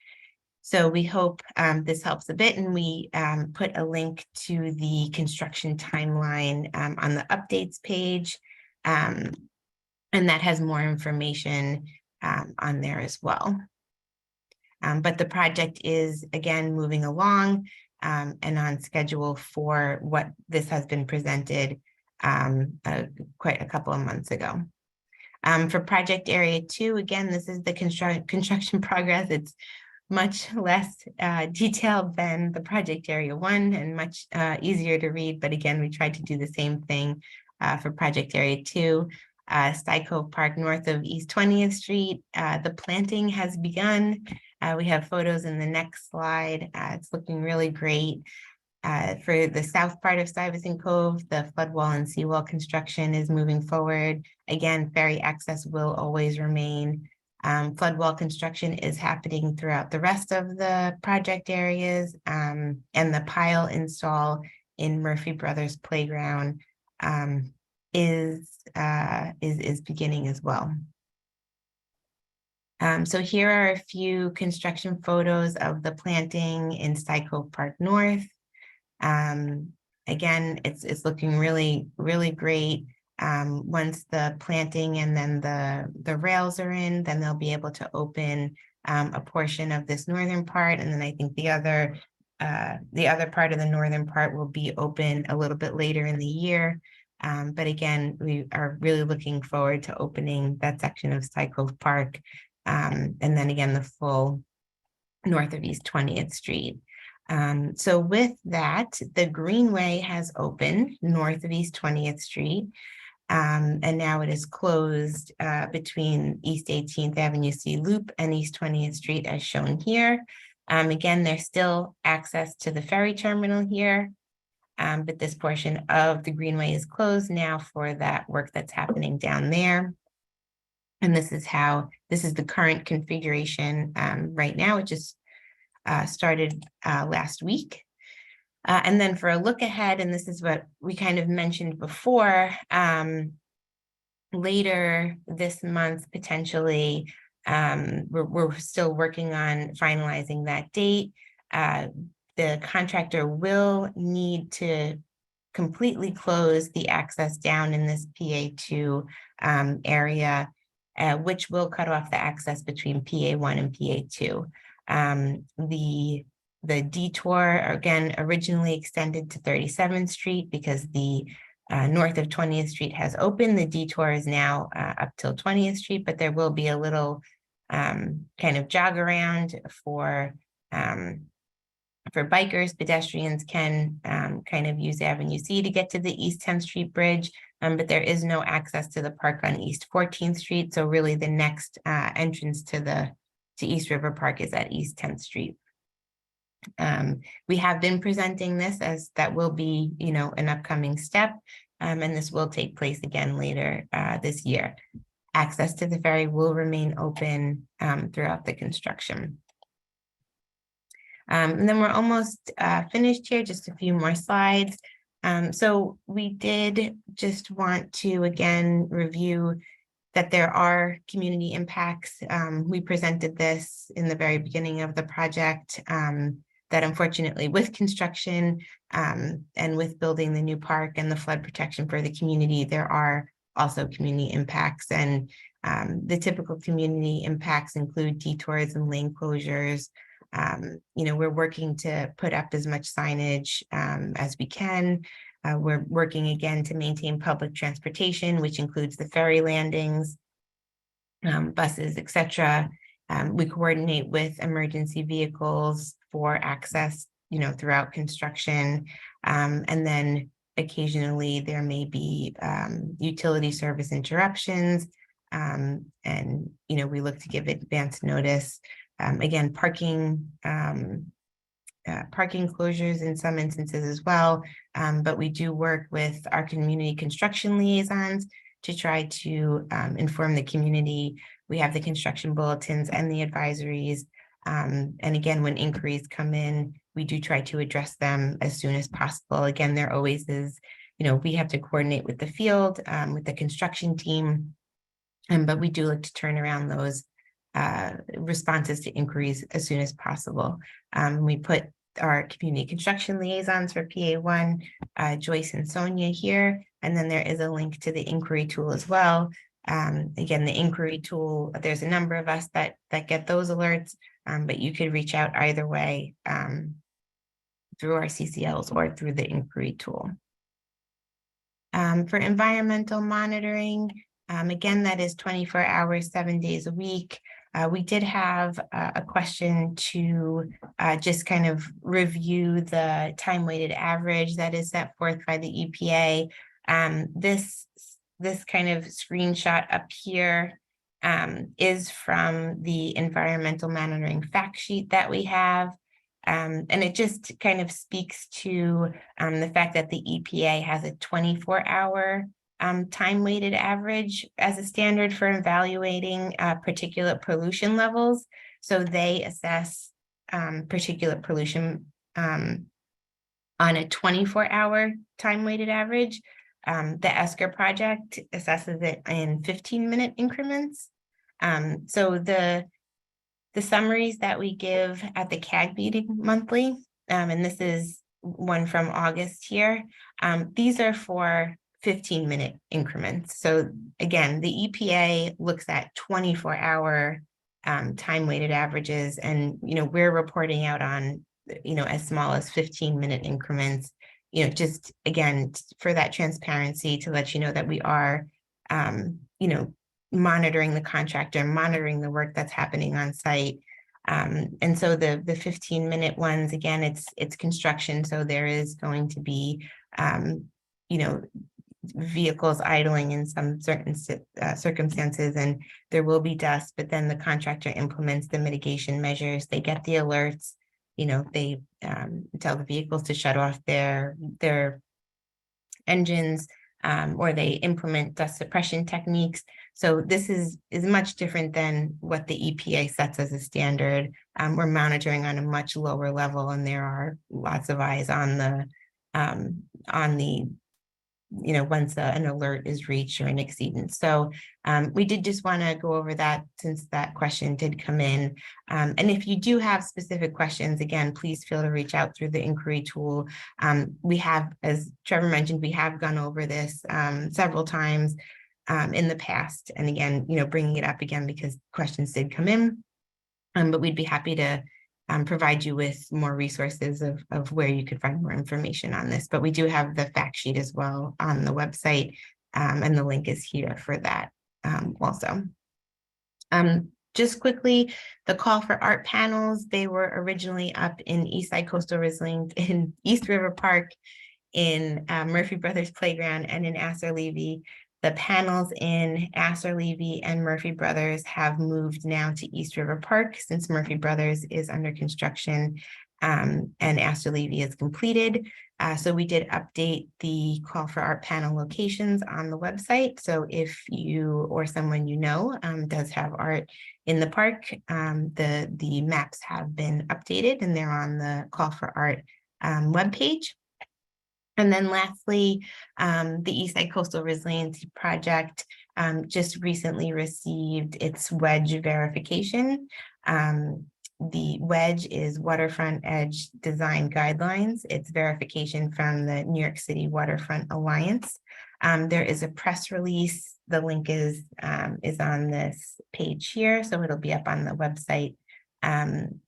So we hope this helps a bit, and we put a link to the construction timeline on the updates page, and that has more information on there as well. But the project is, again, moving along and on schedule for what this has been presented quite a couple of months ago. For project area 2, again, this is the construction progress. It's much less detailed than the project area 1 and much easier to read. But again, we tried to do the same thing for project area 2. Cove Park north of East 20th Street. The planting has begun. We have photos in the next slide. It's looking really great. For the south part of Stuyvesant Cove, the flood wall and seawall construction is moving forward. Again, ferry access will always remain. Flood wall construction is happening throughout the rest of the project areas, and the pile install in Murphy Brothers Playground is beginning as well. So here are a few construction photos of the planting in Cove Park North. Again, it's looking really, really great. Once the planting and then the rails are in, then they'll be able to open a portion of this northern part, and then I think the other part of the northern part will be open a little bit later in the year. But again, we are really looking forward to opening that section of Cove Park, and then again the full north of East 20th Street. So with that, the Greenway has opened north of East 20th Street. And now it is closed between East 18th Avenue C Loop and East 20th Street as shown here. Again, there's still access to the ferry terminal here, but this portion of the Greenway is closed now for that work that's happening down there. And this is the current configuration right now, which is started last week. And then for a look ahead, and this is what we kind of mentioned before, later this month, potentially, we're still working on finalizing that date. The contractor will need to completely close the access down in this PA2 area, which will cut off the access between PA1 and PA2. The detour, again, originally extended to 37th Street because the north of 20th Street has opened. The detour is now up till 20th Street, but there will be a little kind of jog around for bikers. Pedestrians can kind of use Avenue C to get to the East 10th Street Bridge, but there is no access to the park on East 14th Street. So really the next entrance to East River Park is at East 10th Street. We have been presenting this as that will be, an upcoming step, and this will take place again later this year. Access to the ferry will remain open throughout the construction. And then we're almost finished here, just a few more slides. So we did just want to, again, review that there are community impacts. We presented this in the very beginning of the project, that unfortunately with construction and with building the new park and the flood protection for the community, there are also community impacts. And the typical community impacts include detours and lane closures. We're working to put up as much signage as we can. We're working again to maintain public transportation, which includes the ferry landings, buses, etc. We coordinate with emergency vehicles for access, throughout construction. And then occasionally there may be utility service interruptions. And, we look to give advance notice. Again, parking closures in some instances as well. But we do work with our community construction liaisons to try to inform the community. We have the construction bulletins and the advisories. And again, when inquiries come in, we do try to address them as soon as possible. Again, there always is, we have to coordinate with the field, with the construction team. But we do look to turn around those responses to inquiries as soon as possible. We put our community construction liaisons for PA1, Joyce and Sonia here, and then there is a link to the inquiry tool as well. Again, the inquiry tool, there's a number of us that get those alerts, but you could reach out either way through our CCLs or through the inquiry tool. For environmental monitoring, again, that is 24 hours, 7 days a week. We did have a question to just kind of review the time-weighted average that is set forth by the EPA. This kind of screenshot up here is from the environmental monitoring fact sheet that we have. And it just kind of speaks to the fact that the EPA has a 24-hour time-weighted average as a standard for evaluating particulate pollution levels. So they assess particulate pollution on a 24-hour time-weighted average. The ESCR project assesses it in 15-minute increments. So the summaries that we give at the CAG meeting monthly, and this is one from August here, these are for 15-minute increments. So again, the EPA looks at 24-hour time-weighted averages, and we're reporting out on as small as 15-minute increments. Just again for that transparency to let you know that we are, monitoring the contractor, monitoring the work that's happening on site. And so the 15-minute ones, again, it's construction, so there is going to be vehicles idling in some certain circumstances, and there will be dust, but then the contractor implements the mitigation measures. They get the alerts, they tell the vehicles to shut off their engines, or they implement dust suppression techniques. So this is much different than what the EPA sets as a standard. We're monitoring on a much lower level, and there are lots of eyes on the once an alert is reached or an exceedance. So we did just want to go over that since that question did come in. And if you do have specific questions, again, please feel to reach out through the inquiry tool. We have, as Trevor mentioned, we have gone over this several times in the past. And again, bringing it up again because questions did come in, but we'd be happy to provide you with more resources of where you could find more information on this. But we do have the fact sheet as well on the website, and the link is here for that also. Just quickly, the call for art panels, they were originally up in Eastside Coastal Resilience in East River Park, in Murphy Brothers Playground, and in Astor Levy. The panels in Astor Levy and Murphy Brothers have moved now to East River Park since Murphy Brothers is under construction, and Astor Levy is completed. So we did update the call for art panel locations on the website. So if you or someone does have art in the park, the maps have been updated and they're on the call for art webpage. And then lastly, the Eastside Coastal Resiliency Project just recently received its wedge verification. The wedge is Waterfront Edge Design Guidelines. It's verification from the New York City Waterfront Alliance. There is a press release. The link is on this page here, so it'll be up on the website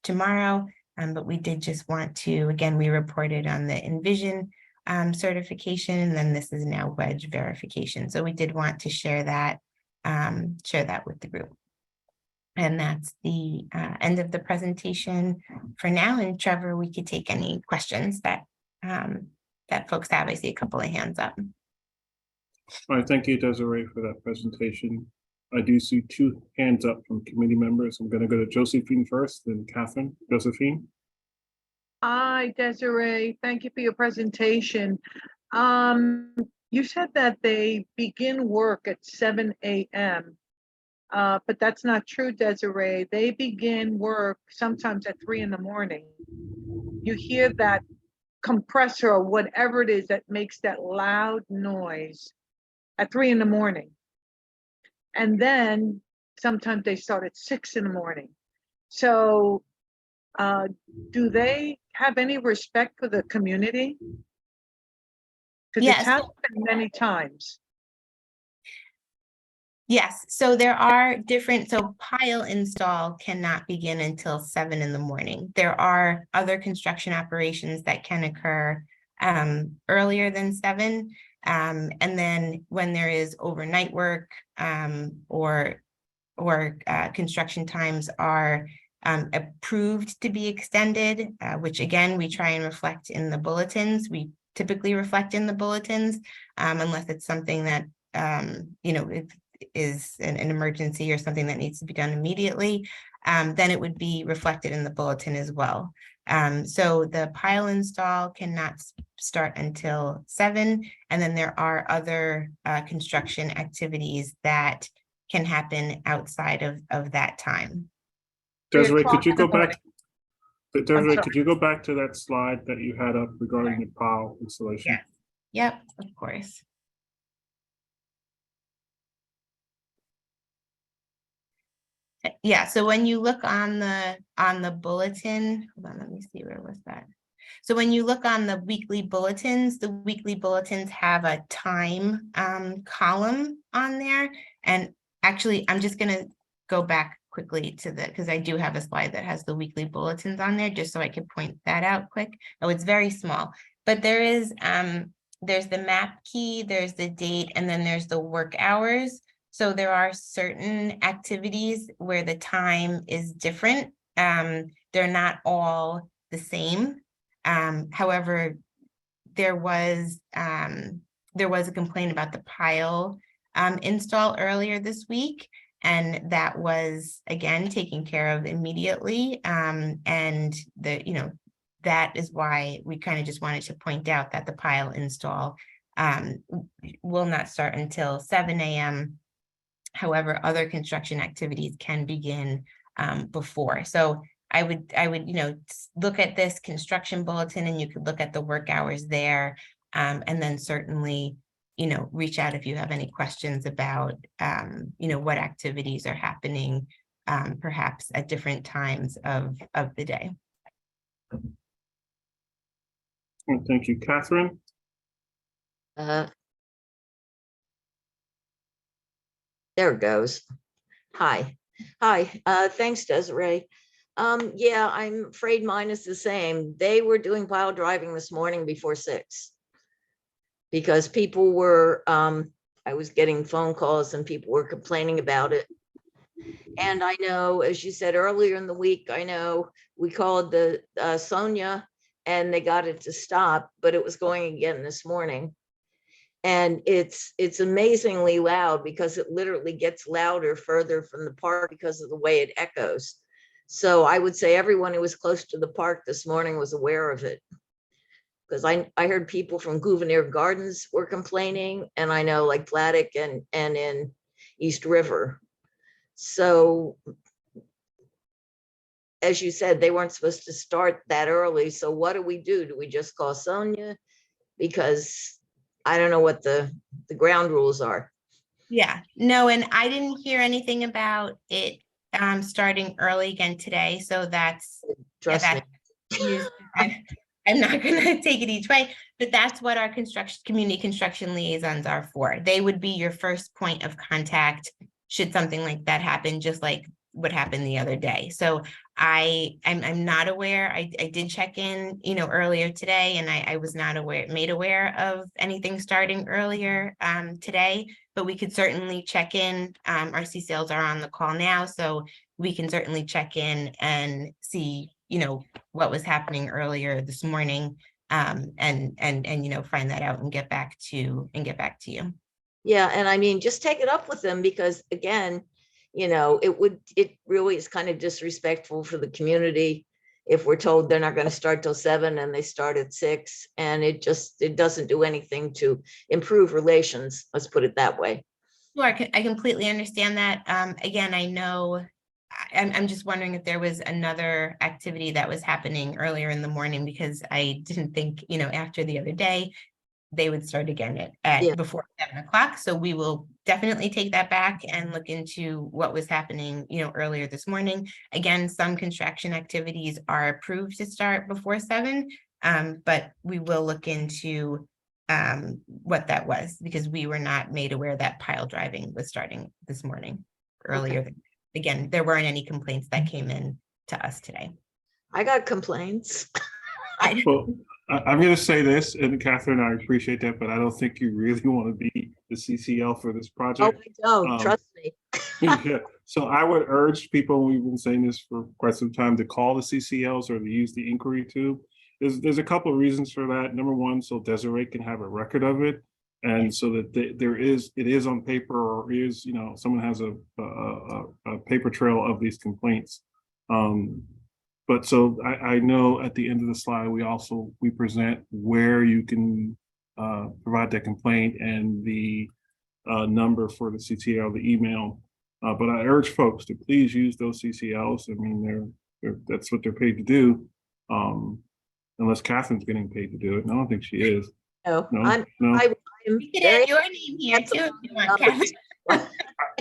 tomorrow. But we did just want to, again, we reported on the Envision certification, and then this is now wedge verification. So we did want to share that with the group. And that's the end of the presentation for now. And Trevor, we could take any questions that folks have. I see a couple of hands up. All right, thank you, Desiree, for that presentation. I do see two hands up from committee members. I'm going to go to Josephine first, then Catherine. Josephine? Hi, Desiree. Thank you for your presentation. You said that they begin work at 7 a.m. But that's not true, Desiree. They begin work sometimes at 3 in the morning. You hear that compressor or whatever it is that makes that loud noise at 3 in the morning. And then sometimes they start at 6 in the morning. So do they have any respect for the community? Because Yes. it's happened many times. Yes, so there are different, so pile install cannot begin until 7 in the morning. There are other construction operations that can occur earlier than 7. And then when there is overnight work or construction times are approved to be extended, which again, we try and reflect in the bulletins. We typically reflect in the bulletins unless it's something that, it is an emergency or something that needs to be done immediately, then it would be reflected in the bulletin as well. So the pile install cannot start until 7, and then there are other construction activities that can happen outside of that time. Desiree, could you go back? Desiree, sorry. could you go back to that slide that you had up regarding the pile installation? Yeah. Yep, of course. Yeah, so when you look on the bulletin, hold on, let me see, where was that? So when you look on the weekly bulletins have a time column on there. And actually, I'm just gonna go back quickly to because I do have a slide that has the weekly bulletins on there, just so I can point that out quick. Oh, it's very small, but there is there's the map key, there's the date, and then there's the work hours. So there are certain activities where the time is different. They're not all the same. However, there was a complaint about the pile install earlier this week, and that was again taken care of immediately. And that is why we kind of just wanted to point out that the pile install will not start until 7 a.m. However, other construction activities can begin before. So I would look at this construction bulletin, and you could look at the work hours there, and then certainly reach out if you have any questions about what activities are happening perhaps at different times of the day. Well, thank you, Catherine. There it goes. Hi. Thanks, Desiree. Yeah, I'm afraid mine is the same. They were doing pile driving this morning before 6 because people were, I was getting phone calls and people were complaining about it. And I know, as you said earlier in the week, I know we called the Sonia and they got it to stop, but it was going again this morning. And it's amazingly loud because it literally gets louder further from the park because of the way it echoes. So I would say everyone who was close to the park this morning was aware of it. Because I heard people from Gouverneur Gardens were complaining, and I know like Vladeck and in East River. So as you said, they weren't supposed to start that early. So what do? Do we just call Sonia? Because I don't know what the ground rules are. Yeah, no, and I didn't hear anything about it starting early again today. So that's Trust me. News. I'm not gonna take it each way, but that's what our community construction liaisons are for. They would be your first point of contact should something like that happen, just like what happened the other day. So I'm not aware. I did check in, earlier today, and I was not made aware of anything starting earlier today, but we could certainly check in. Our CSAILs are on the call now, so we can certainly check in and see, what was happening earlier this morning, and find that out and get back to you. Yeah, and I mean, just take it up with them because again, it really is kind of disrespectful for the community if we're told they're not going to start till 7 and they start at 6, and it doesn't do anything to improve relations. Let's put it that way. Sure, I completely understand that. Again, I know, I'm just wondering if there was another activity that was happening earlier in the morning, because I didn't think, after the other day, they would start again Yeah. before 7 o'clock. So we will definitely take that back and look into what was happening, earlier this morning. Again, some construction activities are approved to start before 7, but we will look into what that was, because we were not made aware that pile driving was starting this morning earlier. Okay. Again, there weren't any complaints that came in to us today. I got complaints. Well, I'm going to say this, and Catherine, I appreciate that, but I don't think you really want to be the CCL for this Oh, project. I don't, trust me. Yeah. So I would urge people, we've been saying this for quite some time, to call the CCLs or to use the inquiry tube. There's a couple of reasons for that. Number one, so Desiree can have a record of it, and so that it is on paper, or is, someone has a paper trail of these complaints. But so I know at the end of the slide, we present where you can provide that complaint and the number for the CCL, the email. But I urge folks to please use those CCLs. I mean, that's what they're paid to do. Unless Catherine's getting paid to do it. And I don't think she is. No, No, I'm You can add your name here too, if you want, Kathy.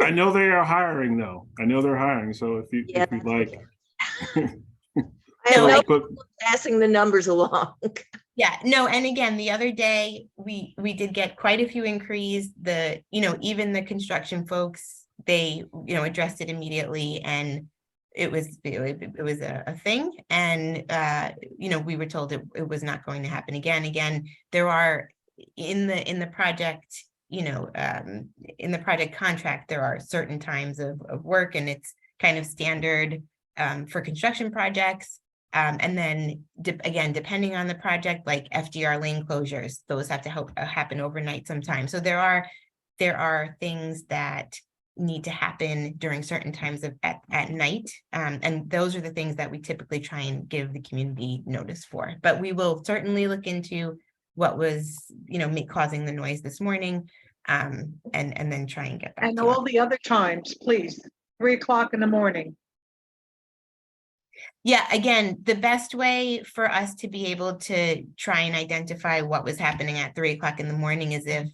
I know they are hiring though. I know they're hiring. So if you'd like. I have no but problem passing the numbers along. Yeah, no, and again, the other day, we did get quite a few inquiries. Even the construction folks, they, addressed it immediately, and it was a thing. And, we were told it was not going to happen again. Again, there are in the project, in the project contract, there are certain times of work, and it's kind of standard for construction projects. And then again, depending on the project, like FDR lane closures, those have to happen overnight sometimes. So there are things that need to happen during certain times at night. And those are the things that we typically try and give the community notice for. But we will certainly look into what was, causing the noise this morning, and then try and get back And to you. all the other times, please, 3 o'clock in the morning. Yeah, again, the best way for us to be able to try and identify what was happening at 3 o'clock in the morning is if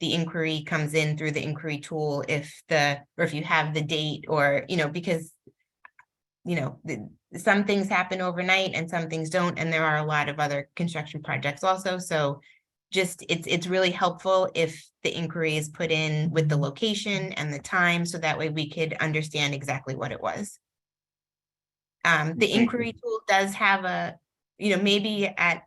the inquiry comes in through the inquiry tool, or if you have the date, or, because, some things happen overnight and some things don't, and there are a lot of other construction projects also. So just, it's really helpful if the inquiry is put in with the location and the time, so that way we could understand exactly what it was. The inquiry tool does have maybe at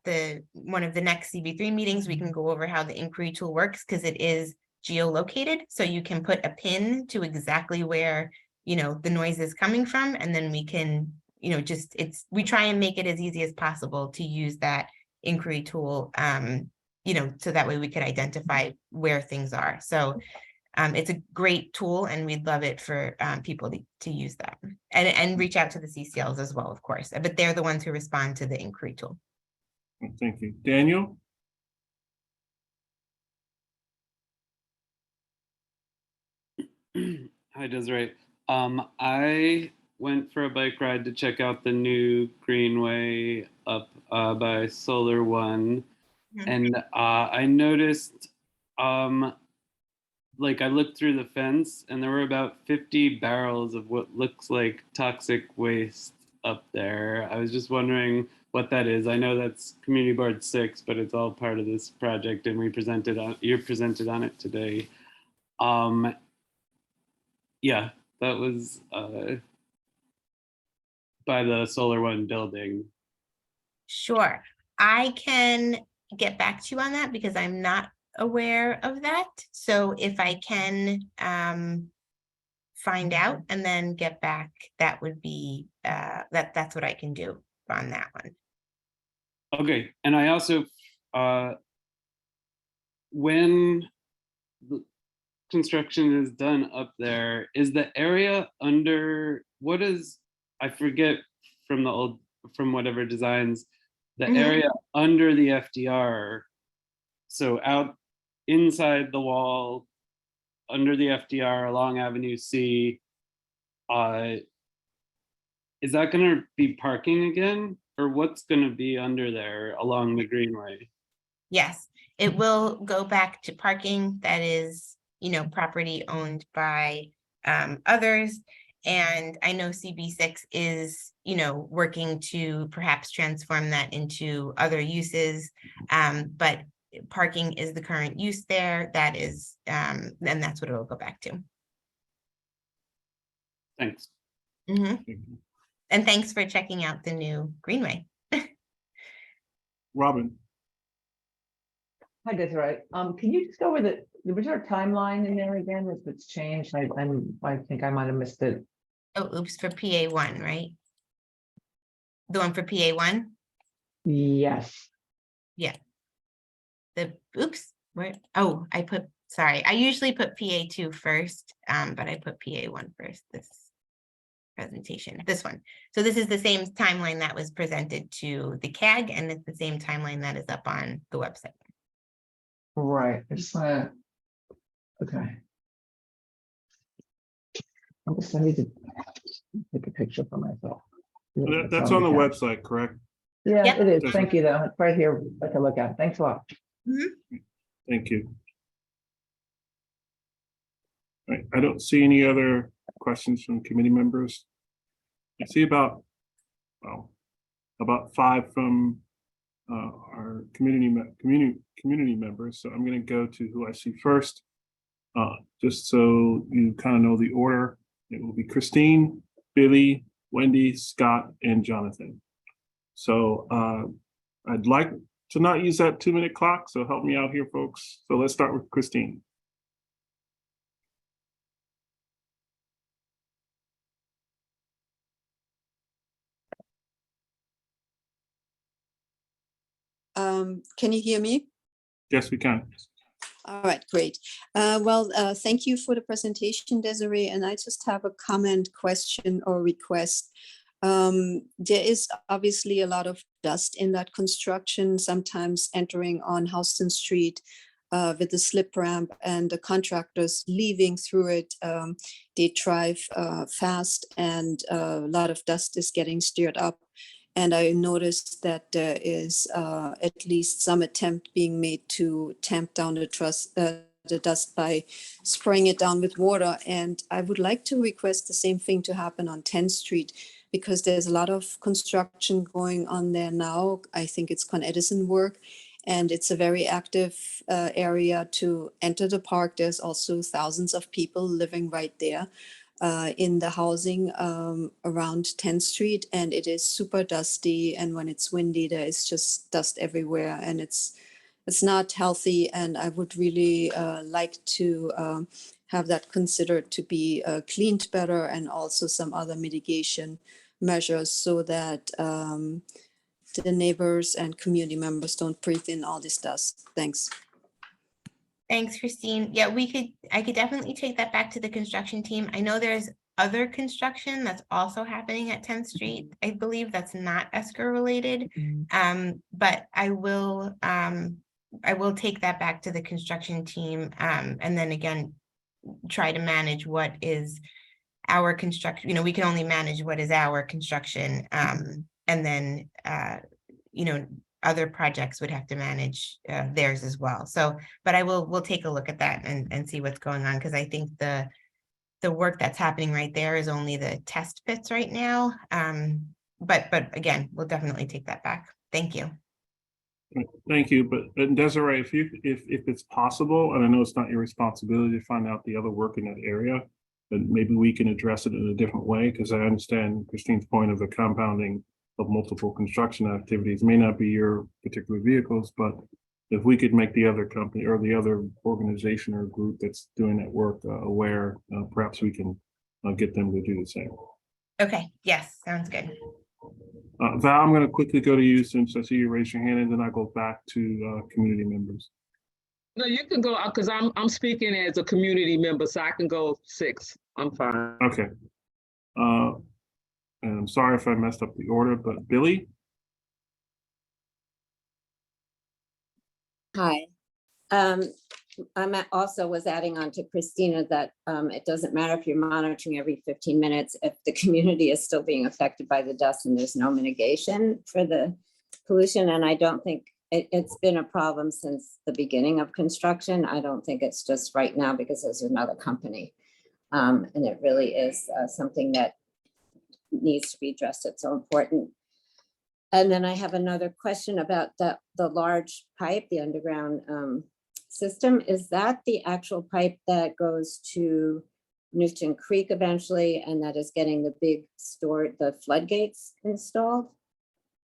one of the next CB3 meetings, we can go over how the inquiry tool works, because it is geolocated. So you can put a pin to exactly where, the noise is coming from. And then we can, we try and make it as easy as possible to use that inquiry tool, so that way we could identify where things are. So it's a great tool, and we'd love it for people to use that, and reach out to the CCLs as well, of course, but they're the ones who respond to the inquiry tool. Thank you. Daniel? Hi, Desiree. I went for a bike ride to check out the new greenway up by Solar One, and I noticed I looked through the fence, and there were about 50 barrels of what looks like toxic waste up there. I was just wondering what that is. I know that's Community Board 6, but it's all part of this project, and you presented on it today. Yeah, that was by the Solar One building. Sure, I can get back to you on that, because I'm not aware of that. So if I can find out and then get back, that would be that's what I can do on that one. Okay, and I also when the construction is done up there, is the area under, what is, I forget from the old, from whatever designs, the Mhm. area under the FDR, so out inside the wall, under the FDR along Avenue C, is that gonna be parking again? Or what's gonna be under there along the Greenway? Yes, it will go back to parking that is, property owned by others. And I know CB6 is, working to perhaps transform that into other uses. But parking is the current use there. That is, and that's what it will go back to. Thanks. Mhm. And thanks for checking out the new Greenway. Robin, Hi, Desiree. Can you just go over was there a timeline in there again if it's changed? I think I might have missed it. Oh, oops, for PA1, right? The one for PA1? Yes. Yeah. Where? Oh, sorry, I usually put PA2 first, but I put PA1 first, this presentation, this one. So this is the same timeline that was presented to the CAG, and it's the same timeline that is up on the website. Right. I just want to, okay. I need to take a picture for myself. that's on the website, correct? Yeah, Yep. it is. Thank you, though. It's right here. I can look at it. Thanks a lot. Thank you. All right, I don't see any other questions from committee members. I see about 5 from our community members. So I'm going to go to who I see first. Just so you kind of know the order, it will be Christine, Billy, Wendy, Scott, and Jonathan. So I'd like to not use that 2-minute clock, so help me out here, folks. So let's start with Christine. Can you hear me? Yes, we can. All right, great. Thank you for the presentation, Desiree, and I just have a comment, question, or request. There is obviously a lot of dust in that construction, sometimes entering on Houston Street with the slip ramp, and the contractors leaving through it. They drive fast, and a lot of dust is getting stirred up. And I noticed that there is at least some attempt being made to tamp down the dust by spraying it down with water. And I would like to request the same thing to happen on 10th Street, because there's a lot of construction going on there now. I think it's Con Edison work, and it's a very active area to enter the park. There's also thousands of people living right there. In the housing around 10th Street, and it is super dusty, and when it's windy there is just dust everywhere, and it's not healthy, and I would really like to have that considered to be cleaned better, and also some other mitigation measures so that the neighbors and community members don't breathe in all this dust. Thanks. Thanks, Christine. Yeah, I could definitely take that back to the construction team. I know there's other construction that's also happening at 10th Street. I believe that's not ESCR related. But I will take that back to the construction team, and then again, try to manage what is our construction. We can only manage what is our construction. And then, other projects would have to manage theirs as well. So, but we'll take a look at that and see what's going on, because I think the work that's happening right there is only the test pits right now. But again, we'll definitely take that back. Thank you. Thank you. But Desiree, if it's possible, and I know it's not your responsibility to find out the other work in that area, but maybe we can address it in a different way, because I understand Christine's point of the compounding of multiple construction activities may not be your particular vehicles, but if we could make the other company or the other organization or group that's doing that work aware, perhaps we can get them to do the same. Okay, yes, sounds good. Val, I'm going to quickly go to you since I see you raise your hand, and then I go back to community members. No, you can go, because I'm speaking as a community member, so I can go 6. I'm fine. Okay. And I'm sorry if I messed up the order, but Billy? Hi. Also was adding on to Christina that it doesn't matter if you're monitoring every 15 minutes, if the community is still being affected by the dust and there's no mitigation for the pollution. And I don't think it's been a problem since the beginning of construction. I don't think it's just right now because there's another company. And it really is something that needs to be addressed. It's so important. And then I have another question about the large pipe, the underground system. Is that the actual pipe that goes to Newton Creek eventually, and that is getting the big the floodgates installed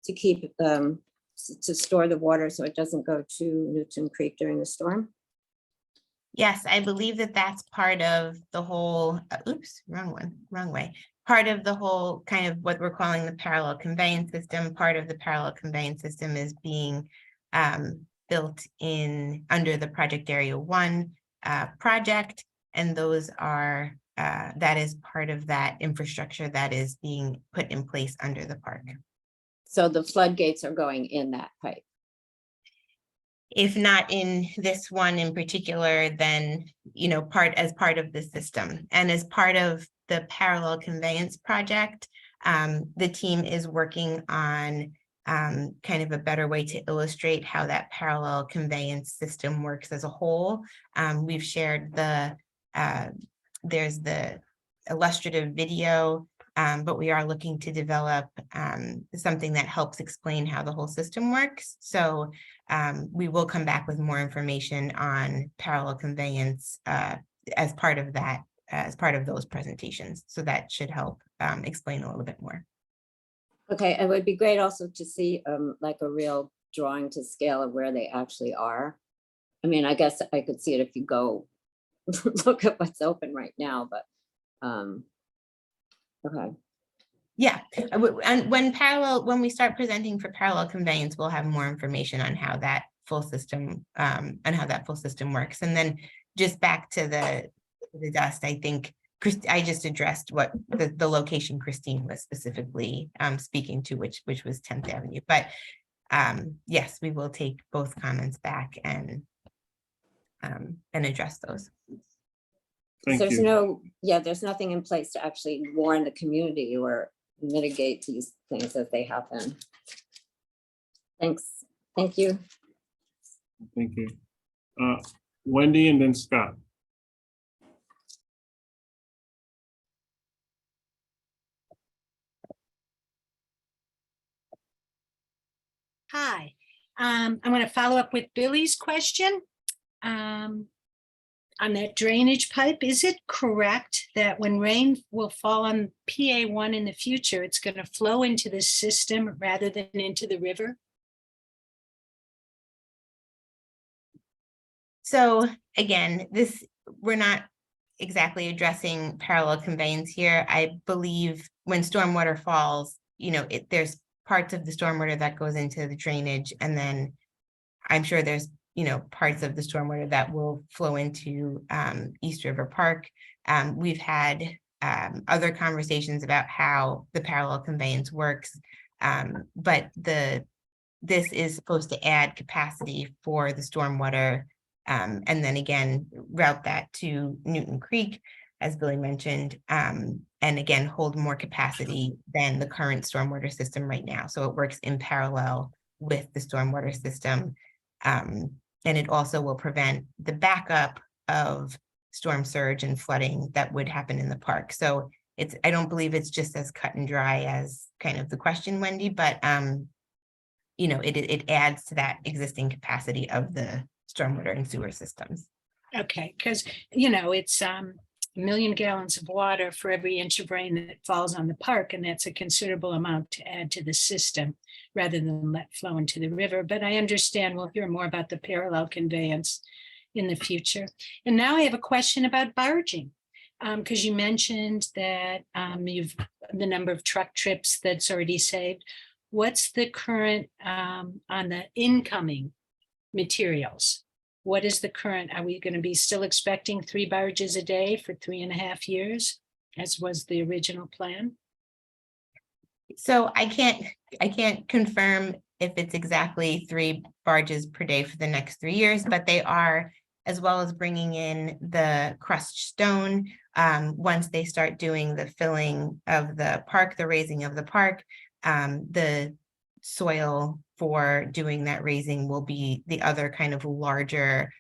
to keep to store the water so it doesn't go to Newton Creek during the storm? Yes, I believe that that's part of the whole, oops, wrong way. Part of the whole kind of what we're calling the parallel conveyance system. Part of the parallel conveyance system is being built in under the Project Area 1 project. And those are, that is part of that infrastructure that is being put in place under the park. So the floodgates are going in that pipe? If not in this one in particular, then, you know, as part of the system and as part of the parallel conveyance project, the team is working on kind of a better way to illustrate how that parallel conveyance system works as a whole. We've shared there's the illustrative video, but we are looking to develop something that helps explain how the whole system works. So we will come back with more information on parallel conveyance as part of that, as part of those presentations. So that should help explain a little bit more. Okay, it would be great also to see like a real drawing to scale of where they actually are. I mean, I guess I could see it if you go look at what's open right now, but okay. Yeah, and when we start presenting for parallel conveyance, we'll have more information on how that full system works. And then just back to the dust, I think I just addressed what the location Christine was specifically speaking to, which was 10th Avenue. But yes, we will take both comments back and address those. There's nothing in place to actually warn the community or mitigate these things as they happen. Thanks. Thank you. Thank you. Wendy and then Scott. Hi, I'm going to follow up with Billy's question. On that drainage pipe, is it correct that when rain will fall on PA1 in the future, it's going to flow into the system rather than into the river? So again, we're not exactly addressing parallel conveyance here. I believe when stormwater falls, you know, there's parts of the stormwater that goes into the drainage, and then I'm sure there's, you know, parts of the stormwater that will flow into East River Park. We've had other conversations about how the parallel conveyance works, but this is supposed to add capacity for the stormwater, and then again route that to Newton Creek, as Billy mentioned, and again hold more capacity than the current stormwater system right now. So it works in parallel with the stormwater system. And it also will prevent the backup of storm surge and flooding that would happen in the park. So I don't believe it's just as cut and dry as kind of the question, Wendy, but you know, it adds to that existing capacity of the stormwater and sewer systems. Okay, because, you know, it's 1 million gallons of water for every inch of rain that falls on the park, and that's a considerable amount to add to the system rather than let flow into the river. But I understand we'll hear more about the parallel conveyance in the future. And now I have a question about barging, because you mentioned that you've the number of truck trips that's already saved. What's the current on the incoming materials What is the current? Are we going to be still expecting 3 barges a day for 3.5 years, as was the original plan? So I can't confirm if it's exactly 3 barges per day for the next 3 years, but they are, as well as bringing in the crushed stone. Once they start doing the filling of the park, the raising of the park, the soil for doing that raising will be the other kind of larger,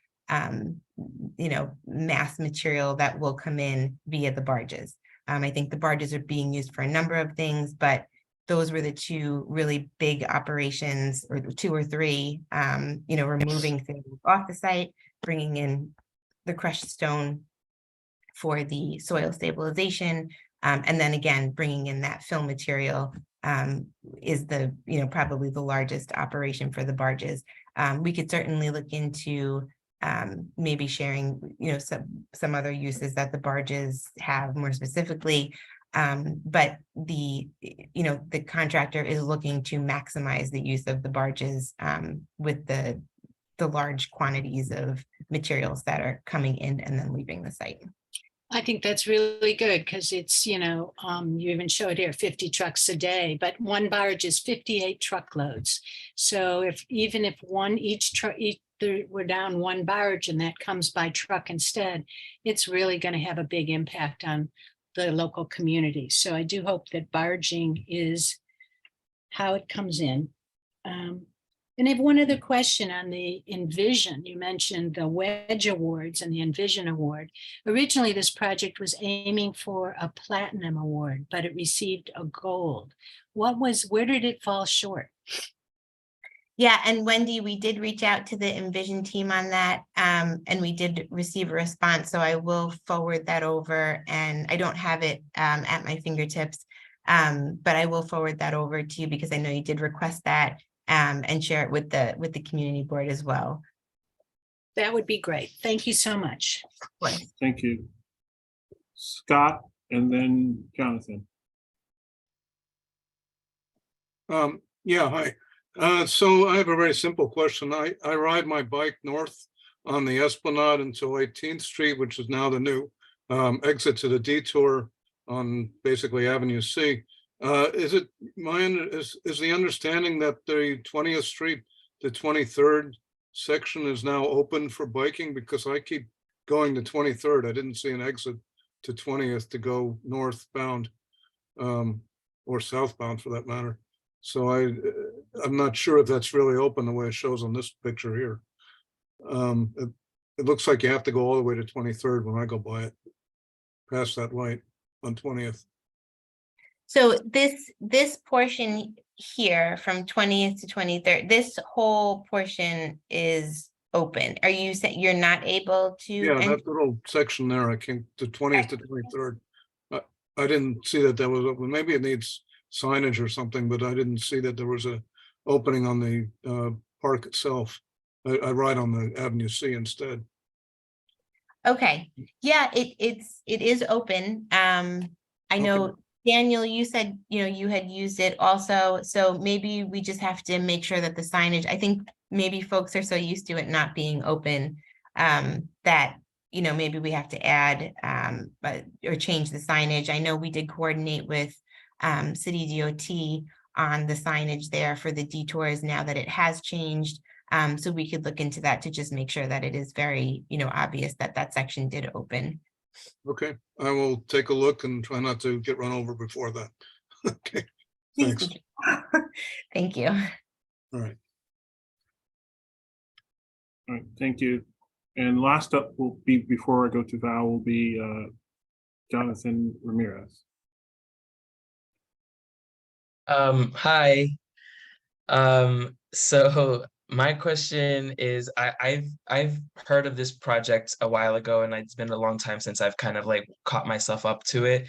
mass material that will come in via the barges. I think the barges are being used for a number of things, but those were the 2 really big operations, or 2 or 3, removing things off the site, bringing in the crushed stone for the soil stabilization, and then again, bringing in that fill material is the, probably the largest operation for the barges. We could certainly look into maybe sharing, some other uses that the barges have more specifically. But the contractor is looking to maximize the use of the barges with the large quantities of materials that are coming in and then leaving the site. I think that's really good because it's, you even showed here 50 trucks a day, but one barge is 58 truckloads. So even if we're down one barge and that comes by truck instead, it's really going to have a big impact on the local community. So I do hope that barging is how it comes in. And I have one other question on the Envision. You mentioned the Wedge Awards and the Envision Award. Originally, this project was aiming for a platinum award, but it received a gold. Where did it fall short? Yeah, and Wendy, we did reach out to the Envision team on that, and we did receive a response. So I will forward that over, and I don't have it at my fingertips, but I will forward that over to you because I know you did request that, and share it with the community board as well. That would be great. Thank you so much. Thank you. Scott and then Jonathan. Yeah, hi. So I have a very simple question. I ride my bike north on the Esplanade until 18th Street, which is now the new exit to the detour on basically Avenue C. Is the understanding that the 20th Street, the 23rd section is now open for biking? Because I keep going to 23rd. I didn't see an exit to 20th to go northbound or southbound for that matter. So I'm not sure if that's really open the way it shows on this picture here. It looks like you have to go all the way to 23rd when I go by it, past that light on 20th. So this portion here from 20th to 23rd, this whole portion is open. Are you saying you're not able to? Yeah, that little section there, I came to 20th to 23rd. I didn't see that was open. Maybe it needs signage or something, but I didn't see that there was a opening on the park itself. I ride on the Avenue C instead. Okay, yeah, it is open. I know, okay. Daniel, you said, you had used it also, so maybe we just have to make sure that the signage, I think maybe folks are so used to it not being open that, maybe we have to add or change the signage. I know we did coordinate with City DOT on the signage there for the detours now that it has changed. So we could look into that to just make sure that it is very, obvious that that section did open. Okay, I will take a look and try not to get run over before that. Okay, thanks. Thank you. All right. All right, thank you. And last up will be, before I go to Val, will be Jonathan Ramirez. Hi. So my question is, I've heard of this project a while ago, and it's been a long time since I've kind of like caught myself up to it.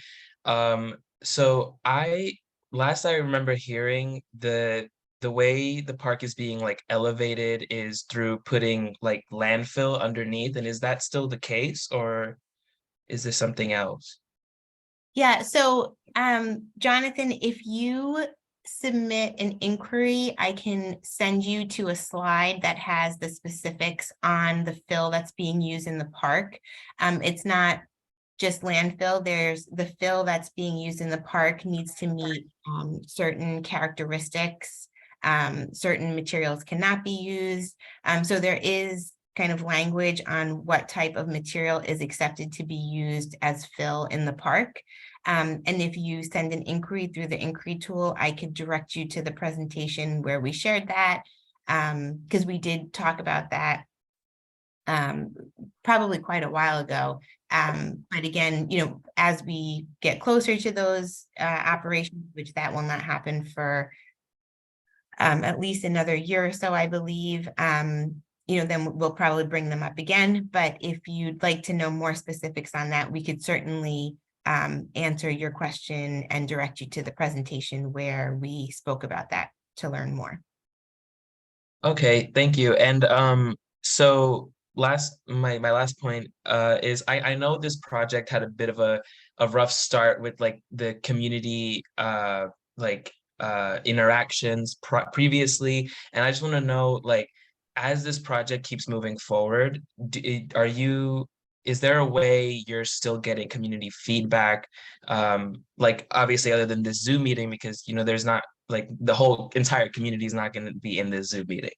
So last I remember hearing the way the park is being like elevated is through putting like landfill underneath, and is that still the case, or is there something else? Yeah, so Jonathan, if you submit an inquiry, I can send you to a slide that has the specifics on the fill that's being used in the park. It's not just landfill. There's the fill that's being used in the park needs to meet certain characteristics. Certain materials cannot be used. So there is kind of language on what type of material is accepted to be used as fill in the park. And if you send an inquiry through the inquiry tool, I could direct you to the presentation where we shared that, because we did talk about that probably quite a while ago. But again, you know, as we get closer to those operations, which that will not happen for at least another year or so, I believe, you know, then we'll probably bring them up again. But if you'd like to know more specifics on that, we could certainly answer your question and direct you to the presentation where we spoke about that to learn more. Okay, thank you. And so my last point is I know this project had a bit of a rough start with like the community interactions previously, and I just want to know, like, as this project keeps moving forward, is there a way you're still getting community feedback, like obviously other than this Zoom meeting, because you know there's not like the whole entire community is not going to be in this Zoom meeting?